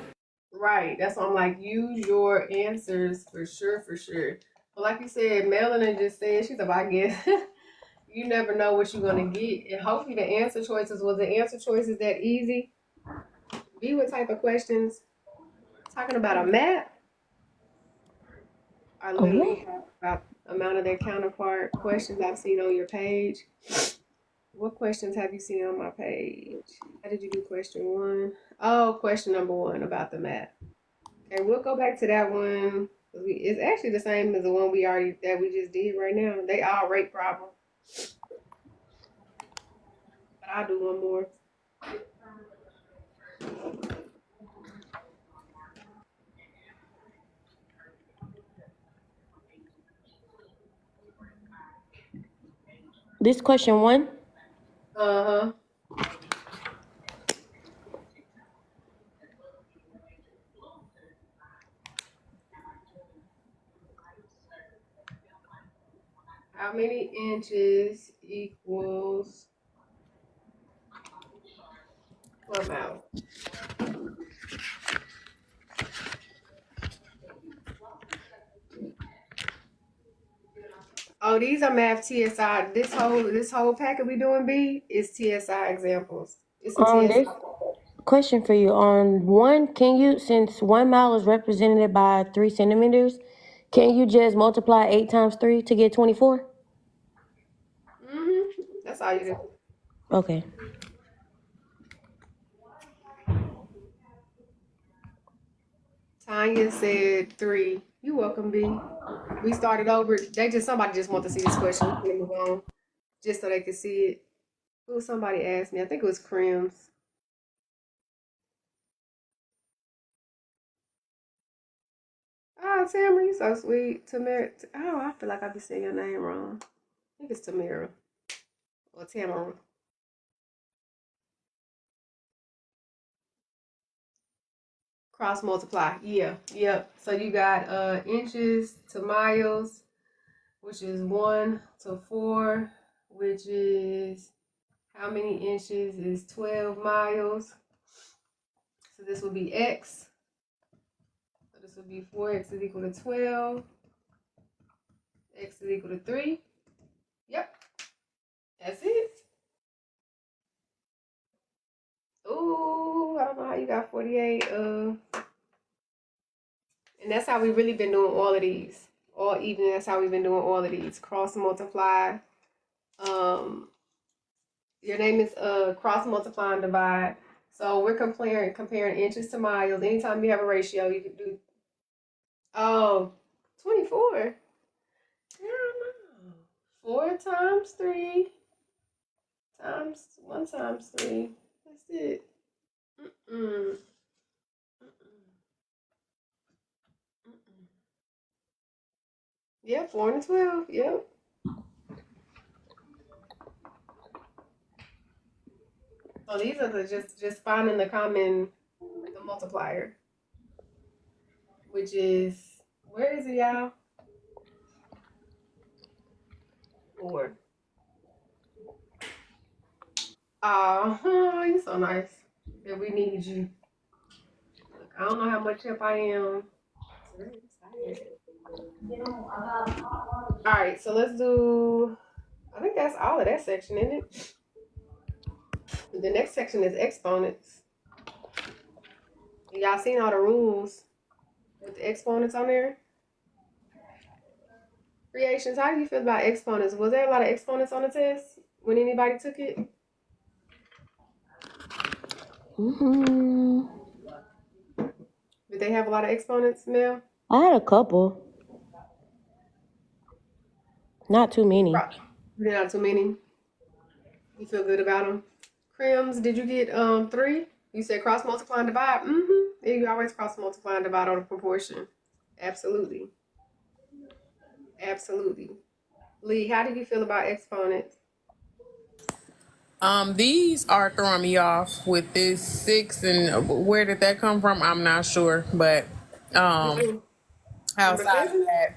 Right. That's why I'm like, use your answers for sure, for sure. But like you said, Melanie just said she's about to get. You never know what you're gonna get, and hopefully the answer choices was the answer choices that easy. Be what type of questions talking about a map are A what? literally about the amount of their counterpart questions I've seen on your page. What questions have you seen on my page? How did you do question one? Oh, question number one about the map. Okay, we'll go back to that one. It's actually the same as the one we just did right now. They all rate problem. But I'll do one more. This question one? Uh-huh. How many inches equals 12 miles? Oh, these are math TSI. This whole packet we doing B is TSI examples. It's some There's TSI. question for you. On one, can you, since 1 mile is represented by 3 centimeters, can you just multiply 8 times 3 to get 24? That's all you do. Okay. Tanya said 3. You welcome, B. We started over. Somebody just want to see this question. We're gonna move on just so they can see it. Who somebody asked me? I think it was Crims. Oh, Tamara, you so sweet. Tamara. Oh, I feel like I be saying your name wrong. I think it's Tamara or Tamara. Cross multiply. Yeah, yep. So you got inches to miles, which is 1 to 4, which is how many inches is 12 miles. So this will be x. So this will be 4x is equal to 12. X is equal to 3. Yep. That's it. Ooh, I don't know how you got 48. And that's how we've really been doing all of these. All evening, that's how we've been doing all of these. Cross multiply. Your name is cross multiply and divide. So we're comparing inches to miles. Anytime you have a ratio, you can do 24. I don't know. 4 times 3 times 1 times 3. That's it. Mm-mm. Yeah, 4 and 12. Yep. So these are just finding the multiplier, which is, where is it, y'all? 4. Oh, you're so nice. That we need you. Look, I don't know how much help I am. All right, so let's do. I think that's all of that section, isn't it? The next section is exponents. Y'all seen all the rules with the exponents on there? Creations, how do you feel about exponents? Was there a lot of exponents on the test when anybody took it? Did they have a lot of exponents, Mel? I had a couple. Not too many. Not too many. You feel good about them? Crims, did you get 3? You said cross multiply and divide? Yeah, you always cross multiply and divide on a proportion. Absolutely. Absolutely. Lee, how do you feel about exponents? These are throwing me off with this 6, and where did that come from? I'm not sure, but Number outside of 7? that,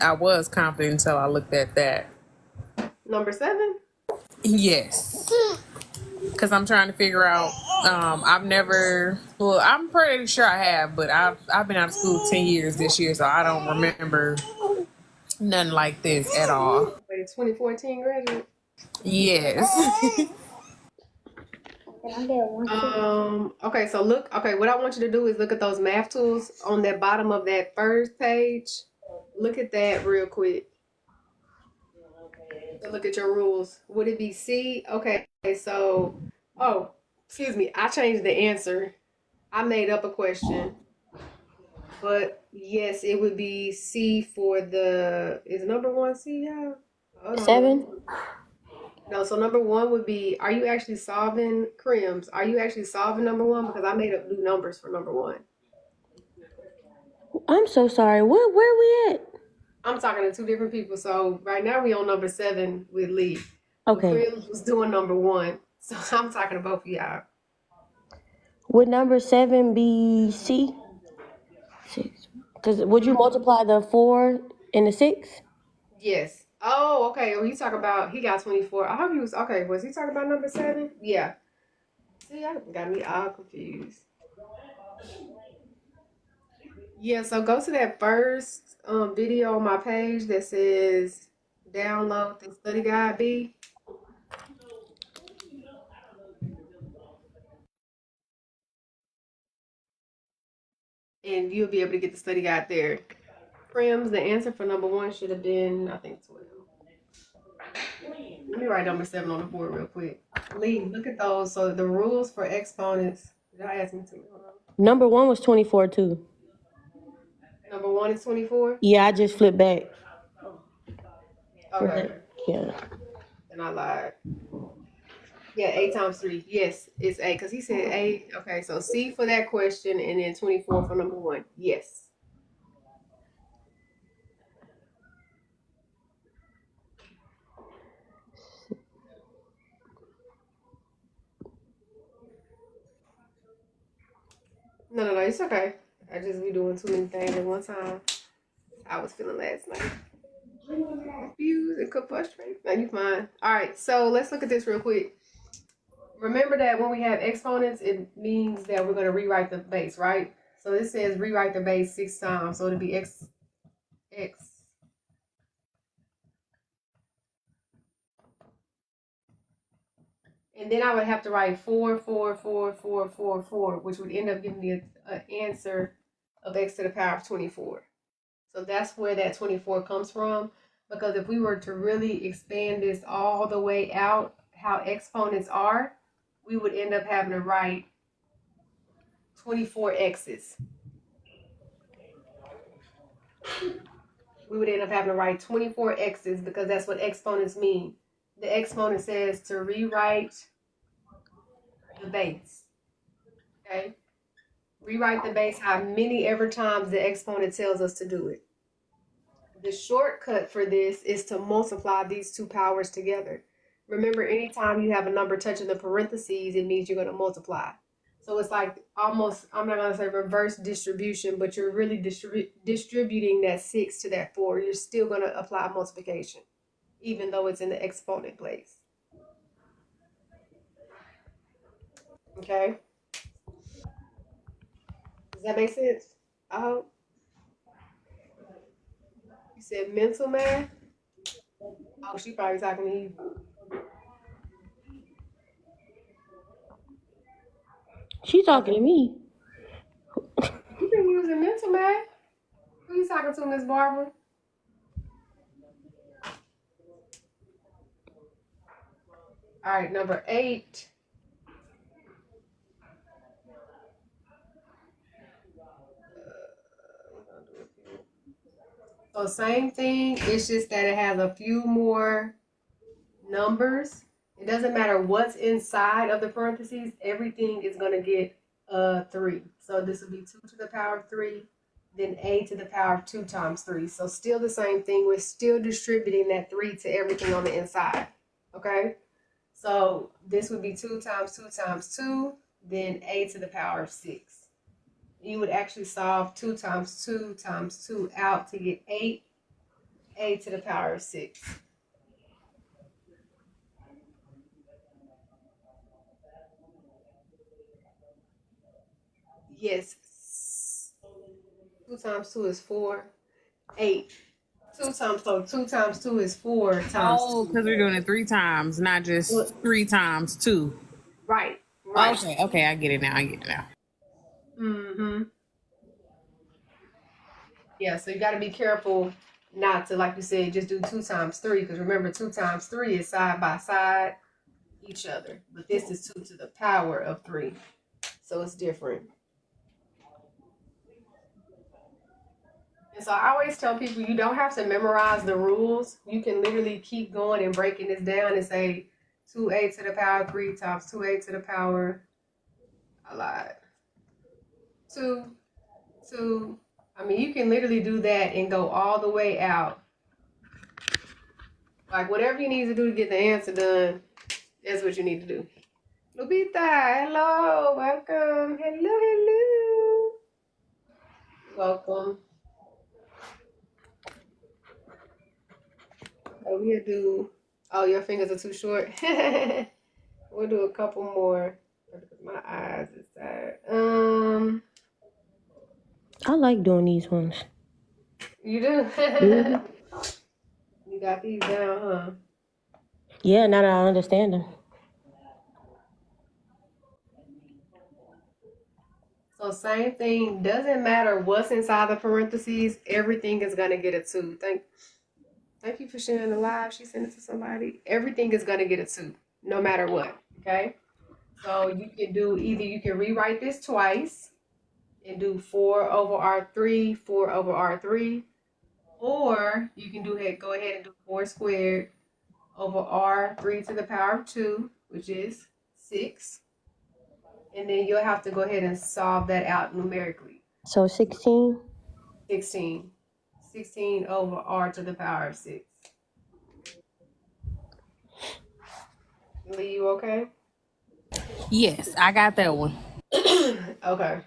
I was confident until I looked at that. Number 7? Yes, because I'm trying to figure out. I've never. Well, I'm pretty sure I have, but I've been out of school 10 years this year, so I don't remember nothing like this at all. Wait, 2014 graduate? Yes. Okay, so look, okay, what I want you to do is look at those math tools on that bottom of that first page. Look at that real quick. So look at your rules. Would it be C? Okay, so, oh, excuse me, I changed the answer. I made up a question. But yes, it would be C for is number 1 C, yeah? Hold on. 7? No, so number 1 would be, are you actually solving crims? Are you actually solving number 1? Because I made up new numbers for number 1. I'm so sorry. Where we at? I'm talking to 2 different people. So right now we on number 7 with Lee. Okay. Crims was doing number 1. So I'm talking to both of y'all. Would number 7 be C? 6. Because would you multiply the 4 and the 6? Yes. Oh, okay. Oh, he's talking about he got 24. I hope he was okay. Was he talking about number 7? Yeah. See, I got me all confused. Yeah, so go to that first video on my page that says download the study guide B, and you'll be able to get the study guide there. Prims, the answer for number 1 should have been, I think, 12. Let me write number 7 on the board real quick. Lee, look at those. So the rules for exponents. Did I ask me to? Hold on. Number one was 24 too. Number 1 is 24. Yeah, I just flipped back. For Okay, that. Yeah. and I lied. Yeah, 8 times 3. Yes, it's 8 because he said 8. Okay, so C for that question, and then 24 for number 1. Yes. No, it's okay. I just be doing too many things at one time. I was feeling last night. Confused and frustrated. No, you fine. All right, so let's look at this real quick. Remember that when we have exponents, it means that we're going to rewrite the base, right? So this says rewrite the base 6 times. So it'll be x. And then I would have to write 4, 4, 4, 4, 4, 4, which would end up giving me an answer of x to the power of 24. So that's where that 24 comes from. Because if we were to really expand this all the way out, how exponents are, we would end up having to write 24 x's. We would end up having to write 24 x's because that's what exponents mean. The exponent says to rewrite the base. Okay? Rewrite the base how many ever times the exponent tells us to do it. The shortcut for this is to multiply these two powers together. Remember, anytime you have a number touching the parentheses, it means you're going to multiply. So it's like almost, I'm not going to say reverse distribution, but you're really distributing that 6 to that 4. You're still going to apply multiplication, even though it's in the exponent place. Okay? Does that make sense? I hope. You said mental math? Oh, she probably talking to you. She talking to me. You've been using mental math. Who you talking to, Miss Barbara? All right, number 8. So same thing. It's just that it has a few more numbers. It doesn't matter what's inside of the parentheses. Everything is going to get 3. So this will be 2 to the power of 3, then a to the power of 2 times 3. So still the same thing. We're still distributing that 3 to everything on the inside. Okay? So this would be 2 times 2 times 2, then a to the power of 6. You would actually solve 2 times 2 times 2 out to get 8, a to the power of 6. Yes. 2 times 2 is 4. 8. 2 times 2 is 4 times Oh, 2. because we're doing it 3 times, not just 3 times 2. Right. Okay, I get it now. Mm-hmm. Yeah, so you got to be careful not to, like you said, just do 2 times 3, because remember 2 times 3 is side by side each other, but this is 2 to the power of 3, so it's different. And so I always tell people you don't have to memorize the rules. You can literally keep going and breaking this down and say 2a to the power of 3 times 2a to the power, I lied, 2, 2. I mean, you can literally do that and go all the way out. Like, whatever you need to do to get the answer done, that's what you need to do. Lupita, hello, welcome. Hello. Welcome. We'll do. Oh, your fingers are too short. We'll do a couple more. My eyes is tired. I like doing these ones. You do. Hmm. You got these down, huh? Yeah, now that I understand them. So same thing. Doesn't matter what's inside the parentheses. Everything is gonna get a two. Thank you for sharing the live. She sent it to somebody. Everything is gonna get a two, no matter what. Okay. So you can do either you can rewrite this twice and do 4 over R3, 4 over R3, or you can go ahead and do 4 squared over R3 to the power of 2, which is 6. And then you'll have to go ahead and solve that out numerically. So 16. 16. 16 over R to the power of 6. Lee, you okay? Yes, I got that one. Okay.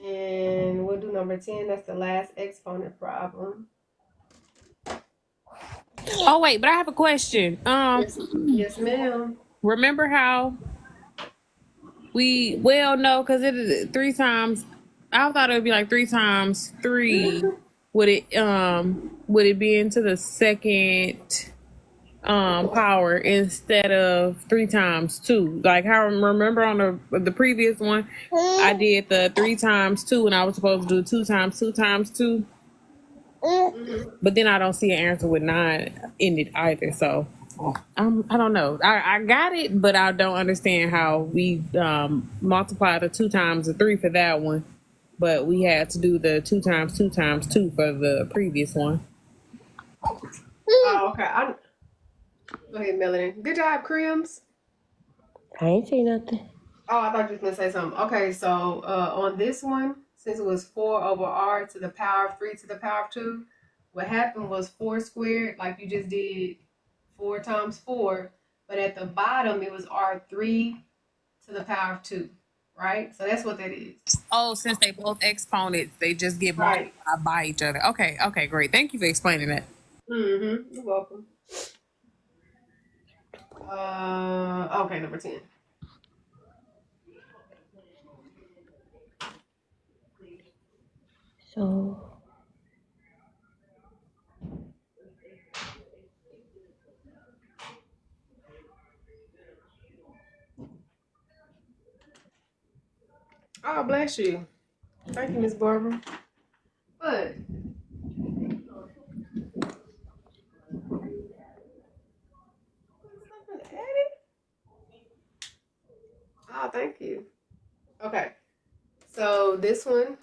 And we'll do number 10. That's the last exponent problem. Oh wait, but I have a question. Yes, yes, ma'am. Remember how no, because it is 3 times. I thought it would be like 3 times 3. Would it be into the second power instead of 3 times 2? Like how remember on the previous one, I did the 3 times 2 and I was supposed to do 2 times 2 times 2. Mm-hmm. But then I don't see an answer with 9 in it either. So I don't know. I got it, but I don't understand how we multiply the 2 times 3 for that one. But we had to do the 2 times 2 times 2 for the previous one. Oh, okay. Go ahead, Melanie. Good job, Crims. I ain't say nothing. Oh, I thought you was gonna say something. Okay, so on this one, since it was 4 over R to the power of 3 to the power of 2, what happened was 4 squared, like you just did 4 times 4, but at the bottom it was R3 to the power of 2, right? So that's what that is. Oh, since they both exponents, they just get Right. multiplied by each other. Okay, great. Thank you for explaining that. Mm-hmm. You're welcome. Okay, number 10. So Oh, bless you. Thank you, Miss Barbara. But something added? Oh, thank you. Okay. So this one,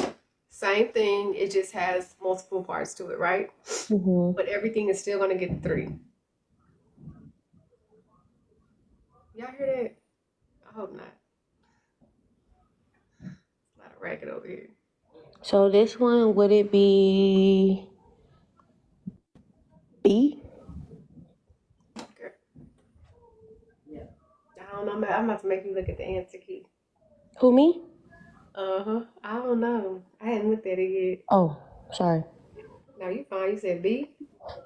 same thing. It just has multiple parts to it, right? But everything is still gonna get 3. Y'all hear that? I hope not. It's a lot of racket over here. So this one, would it be B? Okay. I don't know. I'm about to make you look at the answer key. Who, me? Uh-huh. I don't know. I hadn't looked at it yet. Oh, sorry. No, you fine. You said B?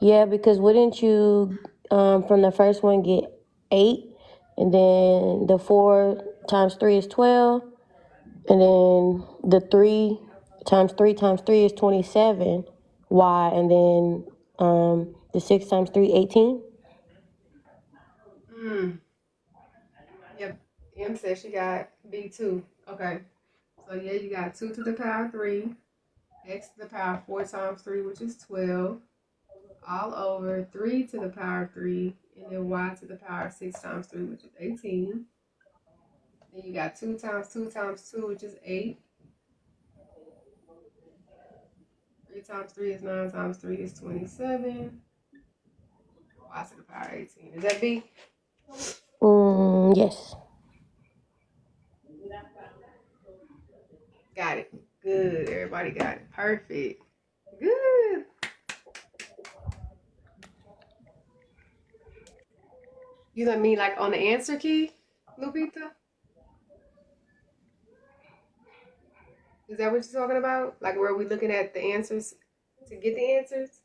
Yeah, because wouldn't you from the first one get 8, and then the 4 times 3 is 12, and then the 3 times 3 times 3 is 27. Y, and then the 6 times 3, 18. Yep. M said she got B too. Okay. So yeah, you got 2 to the power 3, x to the power 4 times 3, which is 12, all over 3 to the power 3, and then y to the power 6 times 3, which is 18. Then you got 2 times 2 times 2, which is 8. 3 times 3 is 9 times 3 is 27. Y to the power 18. Is that B? Yes. Got it. Good. Everybody got it. Perfect. Good. You know what I mean? Like on the answer key, Lupita? Is that what you're talking about? Like where we looking at the answers to get the answers?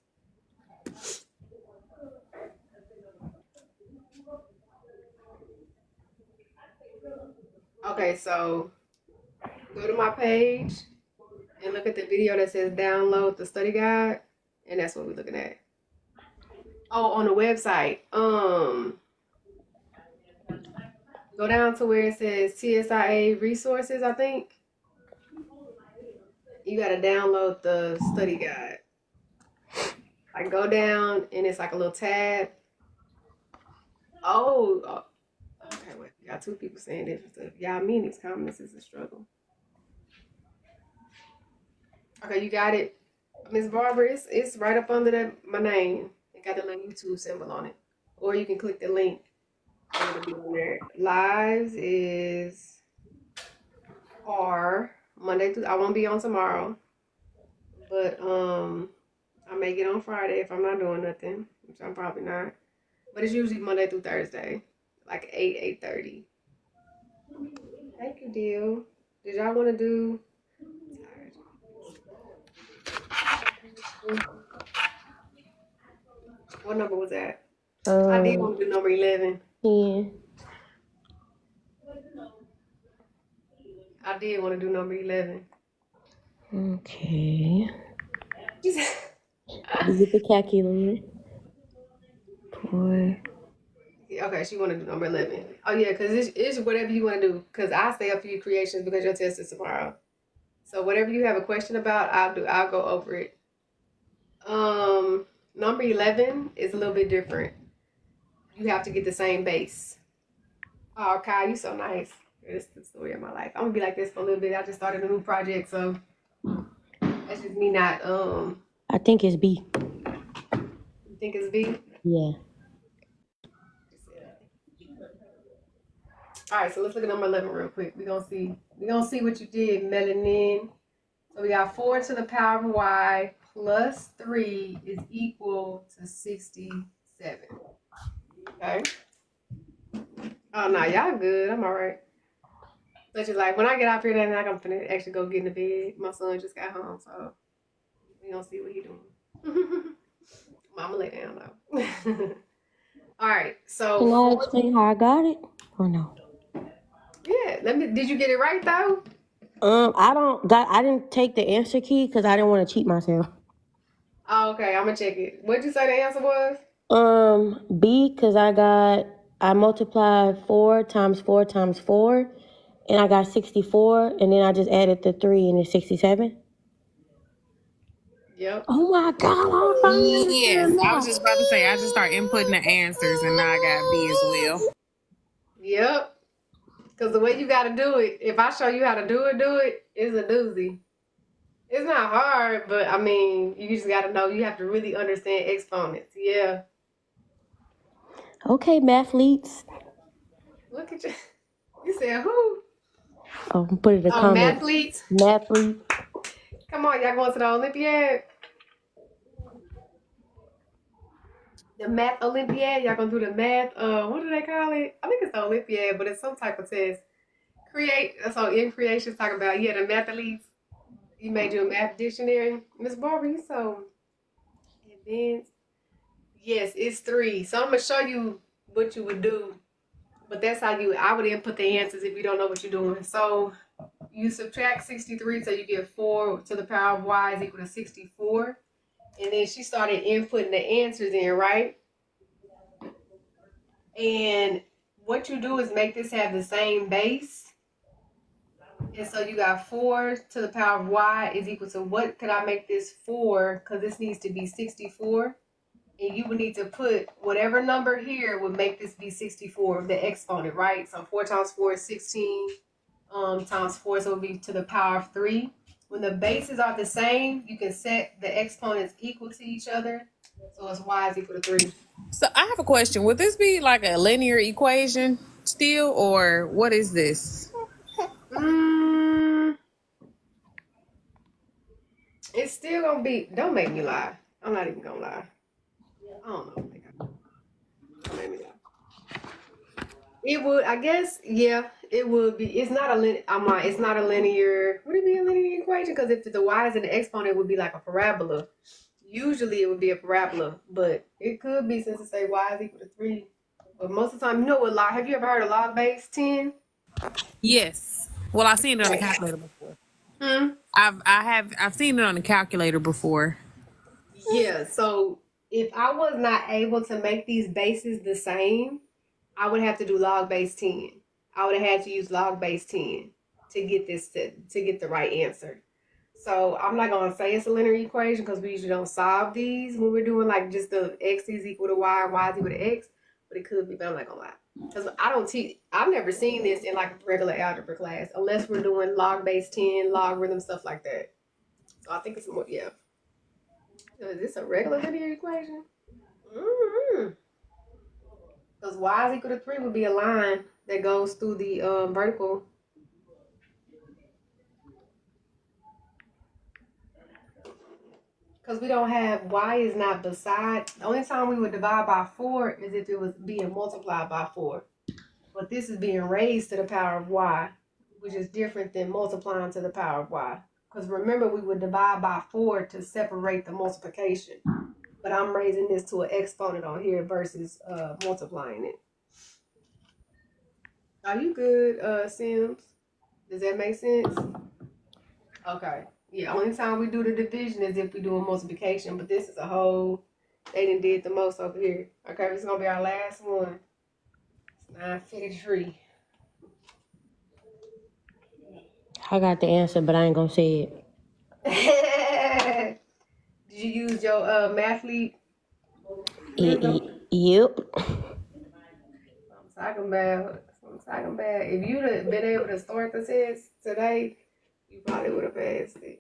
Okay, so go to my page and look at the video that says download the study guide, and that's what we're looking at. Oh, on the website. Go down to where it says TSIA resources, I think. You gotta download the study guide. Like go down and it's like a little tab. Oh, okay, wait. We got two people saying different stuff. Y'all mean these comments is a struggle. Okay, you got it. Miss Barbara, it's right up under my name. It got the little YouTube symbol on it. Or you can click the link and it'll be on there. Lives are Monday through I won't be on tomorrow. But I may get on Friday if I'm not doing nothing, which I'm probably not. But it's usually Monday through Thursday, like 8:30. Thank you, deal. Did y'all want to do? What number was that? I did want to do number 11. Yeah. I did want to do number 11. Okay. She said- You get the calculator. Boy. Okay, she want to do number 11. Oh yeah, because it's whatever you want to do. Because I stay up for your creations because your test is tomorrow. So whatever you have a question about, I'll do. I'll go over it. Number 11 is a little bit different. You have to get the same base. Oh, Kyle, you so nice. This is the story of my life. I'm gonna be like this for a little bit. I just started a new project, so that's just me not. I think it's B. You think it's B? Yeah. All right, so let's look at number 11 real quick. We're gonna see what you did, melanin. So we got 4 to the power of y plus 3 is equal to 67. Okay. Oh no, y'all good. I'm all right. But you're like, when I get out here that night, I'm finna actually go get in the bed. My son just got home, so we gonna see what he doing. Mama lay down though. All right, so Can I explain how I got it or no? yeah, did you get it right though? I didn't take the answer key because I didn't want to cheat myself. Oh, okay, I'm gonna check it. What'd you say the answer was? B because I multiplied 4 times 4 times 4, and I got 64, and then I just added the 3 and it's 67. Yep. Oh my God, I'm finally Yes, understanding I was now. just about to say, I just start inputting the answers, and now I got B as well. Yep. Because the way you gotta do it, if I show you how to do it, it's a doozy. It's not hard, but I mean, you just gotta know. You have to really understand exponents. Yeah. Okay, mathletes. Look at you. You said who? Oh, put it in the Oh, comments. mathletes. Mathletes. Come on, y'all going to the Olympiad? The math Olympiad. Y'all gonna do the math? What do they call it? I think it's the Olympiad, but it's some type of test. So in creation, talking about the mathletes. You made you a math dictionary, Miss Barbara. You so advanced. Yes, it's 3. So I'm gonna show you what you would do, but that's how I would input the answers if you don't know what you're doing. So you subtract 63, so you get 4 to the power of y is equal to 64. And then she started inputting the answers in, right? And what you do is make this have the same base. And so you got 4 to the power of y is equal to, what could I make this 4? Because this needs to be 64. And you would need to put whatever number here would make this be 64, the exponent, right? So 4 times 4 is 16 times 4, so it would be to the power of 3. When the bases are the same, you can set the exponents equal to each other. So it's y is equal to 3. So I have a question. Would this be like a linear equation still, or what is this? It's still gonna be. Don't make me lie. I'm not even gonna lie. I don't know. Don't make me lie. It would, I guess, yeah, it would be. It's not a it's not a linear. Would it be a linear equation? Because if the y is in the exponent, it would be like a parabola. Usually, it would be a parabola, but it could be, since it say y is equal to 3. But most of the time, you know what log? Have you ever heard of log base 10? Yes. Well, I've seen it on the calculator before. Hmm? I've seen it on the calculator before. Yeah, so if I was not able to make these bases the same, I would have to do log base 10. I would have had to use log base 10 to get this to get the right answer. So I'm not gonna say it's a linear equation because we usually don't solve these when we're doing like just the x is equal to y and y is equal to x, but it could be, but I'm not gonna lie. Because I don't teach, I've never seen this in like a regular algebra class unless we're doing log base 10, logarithm, stuff like that. So I think it's more, yeah. So is this a regular linear equation? Mm-hmm. Because y is equal to 3 would be a line that goes through the vertical. Because we don't have, y is not beside. The only time we would divide by 4 is if it was being multiplied by 4. But this is being raised to the power of y, which is different than multiplying to the power of y. Because remember, we would divide by 4 to separate the multiplication. But I'm raising this to an exponent on here versus multiplying it. Are you good, Sims? Does that make sense? Okay. Yeah, only time we do the division is if we do a multiplication, but this is a whole, they done did the most over here. Okay, this is gonna be our last one. It's 953. I got the answer, but I ain't gonna say it. Did you use your mathlete wisdom? Yep. I'm talking about. I'm talking about. If you'd have been able to start the test today, you probably would have passed it.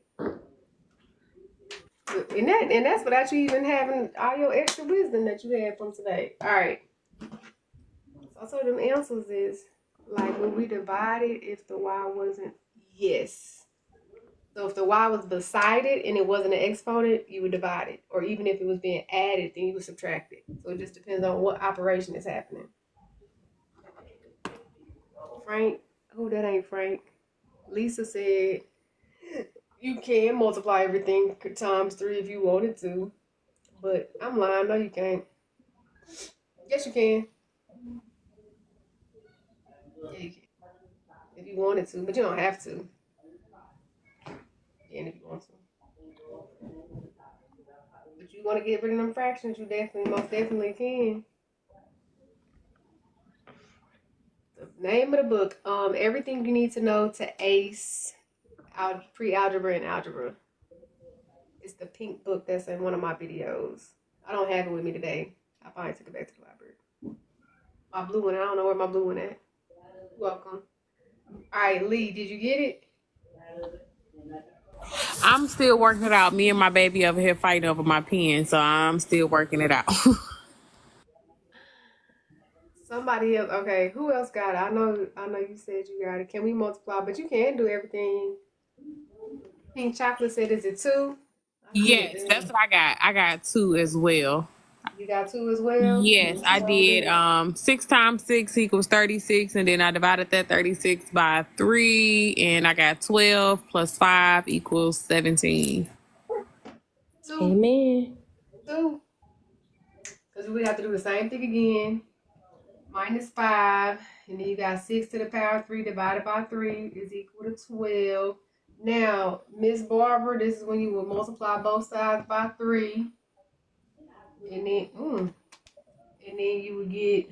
And that's without you even having all your extra wisdom that you had from today. All right. So them answers is like when we divided, if the y wasn't, yes. So if the y was beside it and it wasn't an exponent, you would divide it. Or even if it was being added, then you would subtract it. So it just depends on what operation is happening. Frank, who that ain't Frank? Lisa said you can multiply everything times 3 if you wanted to. But I'm lying, no you can't. Yes you can. Yeah, you can. If you wanted to, but you don't have to. And if you want to. But you want to get rid of them fractions, you definitely, most definitely can. The name of the book, Everything You Need to Know to Ace Pre-Algebra and Algebra. It's the pink book that's in one of my videos. I don't have it with me today. I probably took it back to the library. My blue one, I don't know where my blue one at. Welcome. All right, Lee, did you get it? I'm still working it out. Me and my baby over here fighting over my pen, so I'm still working it out. Somebody else. Okay, who else got it? I know you said you got it. Can we multiply? But you can do everything. Pink chocolate said, is it 2? I see it Yes, that's there. what I got. I got 2 as well. You got 2 as well? Yes, Let's I roll did. it. 6 times 6 equals 36, and then I divided that 36 by 3, and I got 12 plus 5 equals 17. 2. Amen. 2. Because we have to do the same thing again. Minus 5. And then you got 6 to the power of 3 divided by 3 is equal to 12. Now, Miss Barbara, this is when you will multiply both sides by 3. And then you would get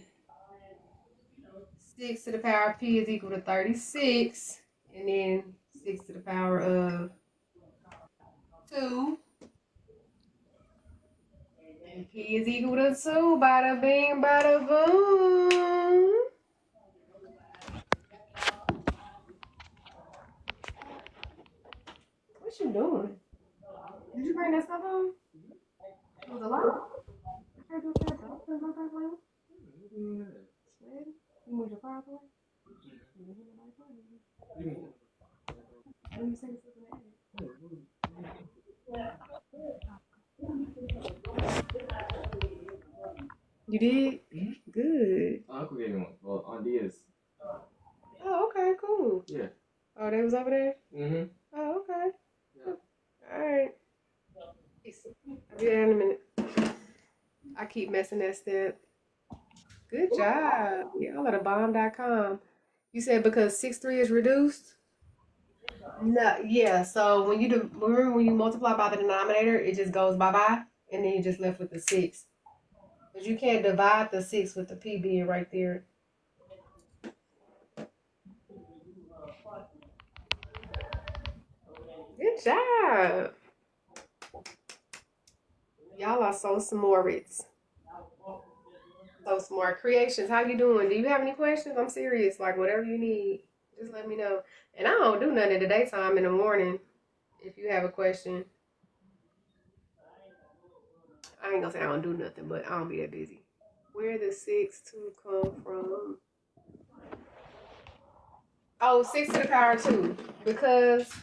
6 to the power of p is equal to 36. And then 6 to the power of 2. And p is equal to 2. Bada bing, bada boom. What you doing? Did you bring that stuff home? It was a lot. I can't do that. Don't put my back on. Ready? You moved your car away? You didn't hit my car, did you? What do you say to something? You did? Good. Uncle gave me one. Well, on Diaz. Oh, okay, cool. Yeah. Oh, they was over there? Mm-hmm. Oh, okay. Yeah. All right. Peace. I'll be there in a minute. I keep messing that step. Good job. Y'all at a bomb.com. You said because 6-3 is reduced? No, yeah. So when you do, remember when you multiply by the denominator, it just goes bye-bye, and then you're just left with the 6. But you can't divide the 6 with the p being right there. Good job. Y'all are so smart. So smart. Creations, how you doing? Do you have any questions? I'm serious. Like whatever you need, just let me know. And I don't do nothing in the daytime in the morning. If you have a question, I ain't gonna say I don't do nothing, but I don't be that busy. Where the 6 2 come from? Oh, 6 to the power 2. Because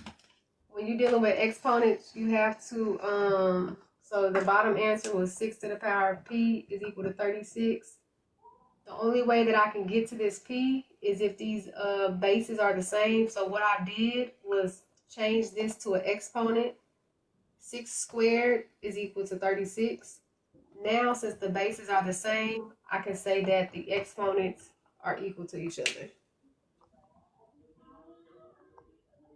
when you're dealing with exponents, you have to so the bottom answer was 6 to the power p is equal to 36. The only way that I can get to this p is if these bases are the same. So what I did was change this to an exponent. 6 squared is equal to 36. Now, since the bases are the same, I can say that the exponents are equal to each other.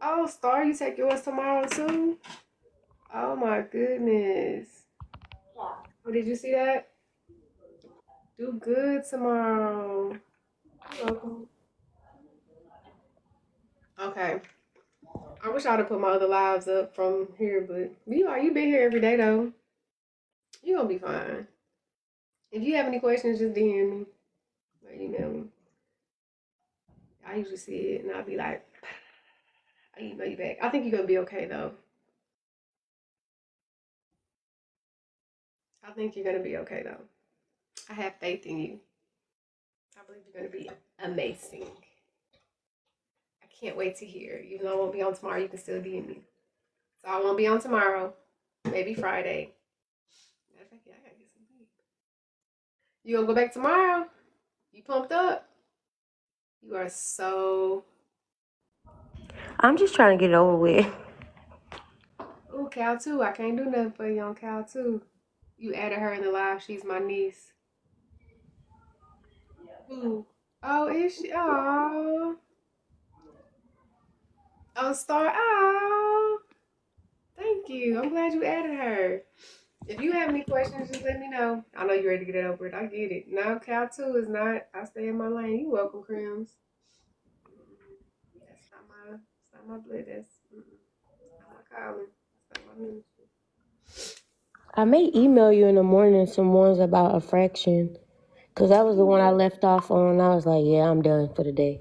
Oh, Star, you take yours tomorrow too? Oh my goodness. Oh, did you see that? Do good tomorrow. You're welcome. Okay. I wish I'd have put my other lives up from here, but you been here every day though. You gonna be fine. If you have any questions, just DM me or email me. I usually see it and I'll be like, I email you back. I think you're gonna be okay though. I think you're gonna be okay though. I have faith in you. I believe you're gonna be amazing. I can't wait to hear. Even though I won't be on tomorrow, you can still DM me. So I won't be on tomorrow. Maybe Friday. Matter of fact, yeah, I gotta get some sleep. You gonna go back tomorrow? You pumped up? You are so. I'm just trying to get it over with. Ooh, Cal 2. I can't do nothing for you on Cal 2. You added her in the live. She's my niece. Who? Oh, is she? Oh. Oh, Star. Oh. Thank you. I'm glad you added her. If you have any questions, just let me know. I know you're ready to get it over with. I get it. Now, Cal 2 is not. I stay in my lane. You welcome, Crims. That's not my. That's not my blood. That's not my calling. That's not my ministry. I may email you in the morning some ones about a fraction. Because that was the one I left off on. I was like, yeah, I'm done for the day.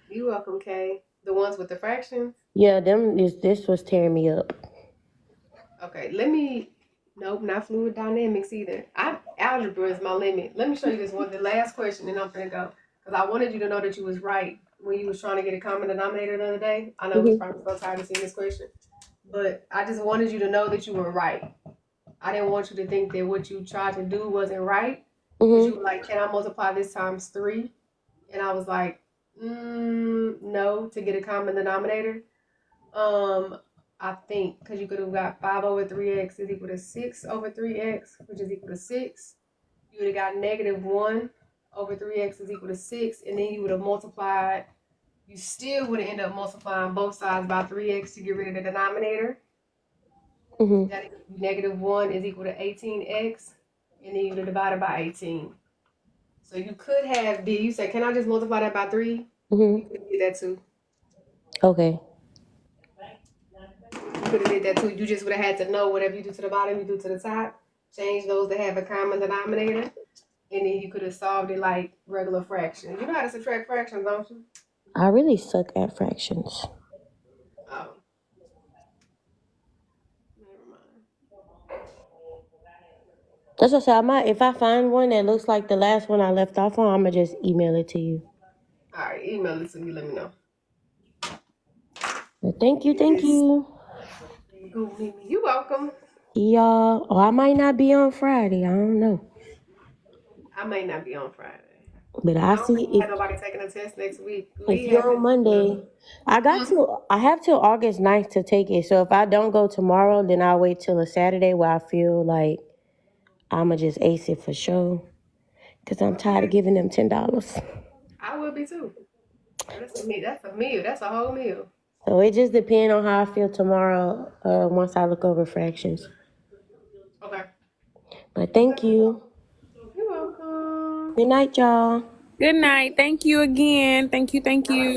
You welcome, Kay. The ones with the fractions. Yeah, this was tearing me up. Okay, let me. Nope, not fluid dynamics either. Algebra is my limit. Let me show you this one, the last question, and I'm gonna go because I wanted you to know that you was right when you was trying to get a common denominator the other day. I know we was probably so tired of seeing this question, but I just wanted you to know that you were right. I didn't want you to think that what you tried to do wasn't right because you were like, "Can I multiply this times 3?" And I was like, "No," to get a common denominator. I think because you could have got 5 over 3x is equal to 6 over 3x, which is equal to 6. You would have got negative 1 over 3x is equal to 6, and then you would have multiplied. You still would have ended up multiplying both sides by 3x to get rid of the denominator. That is negative 1 is equal to 18x, and then you would have divided by 18. So you could have did you say, can I just multiply that by 3? You could have did that too. Okay. You could have did that too. You just would have had to know whatever you do to the bottom, you do to the top. Change those that have a common denominator, and then you could have solved it like regular fractions. You know how to subtract fractions, don't you? I really suck at fractions. Oh, never mind. That's what I said. If I find one that looks like the last one I left off on, I'm going to just email it to you. All right, email it to me. Let me know. But thank you, thank you. Go, Mimi. You welcome. See y'all. Or I might not be on Friday. I don't know. I may not be on Friday. But I I don't think see we have nobody taking a test next week. if Lee you're having on Monday. I have till August 9th to take it. So if I don't go tomorrow, then I'll wait till a Saturday where I feel like I'ma just ace it for sure. Cause I'm tired of giving them $10. I will be too. That's a meal. That's a meal. That's a whole meal. So it just depends on how I feel tomorrow. Once I look over fractions. Okay. But thank you. You're welcome. Good night, y'all. Good night. Thank you again. Thank you. Thank you.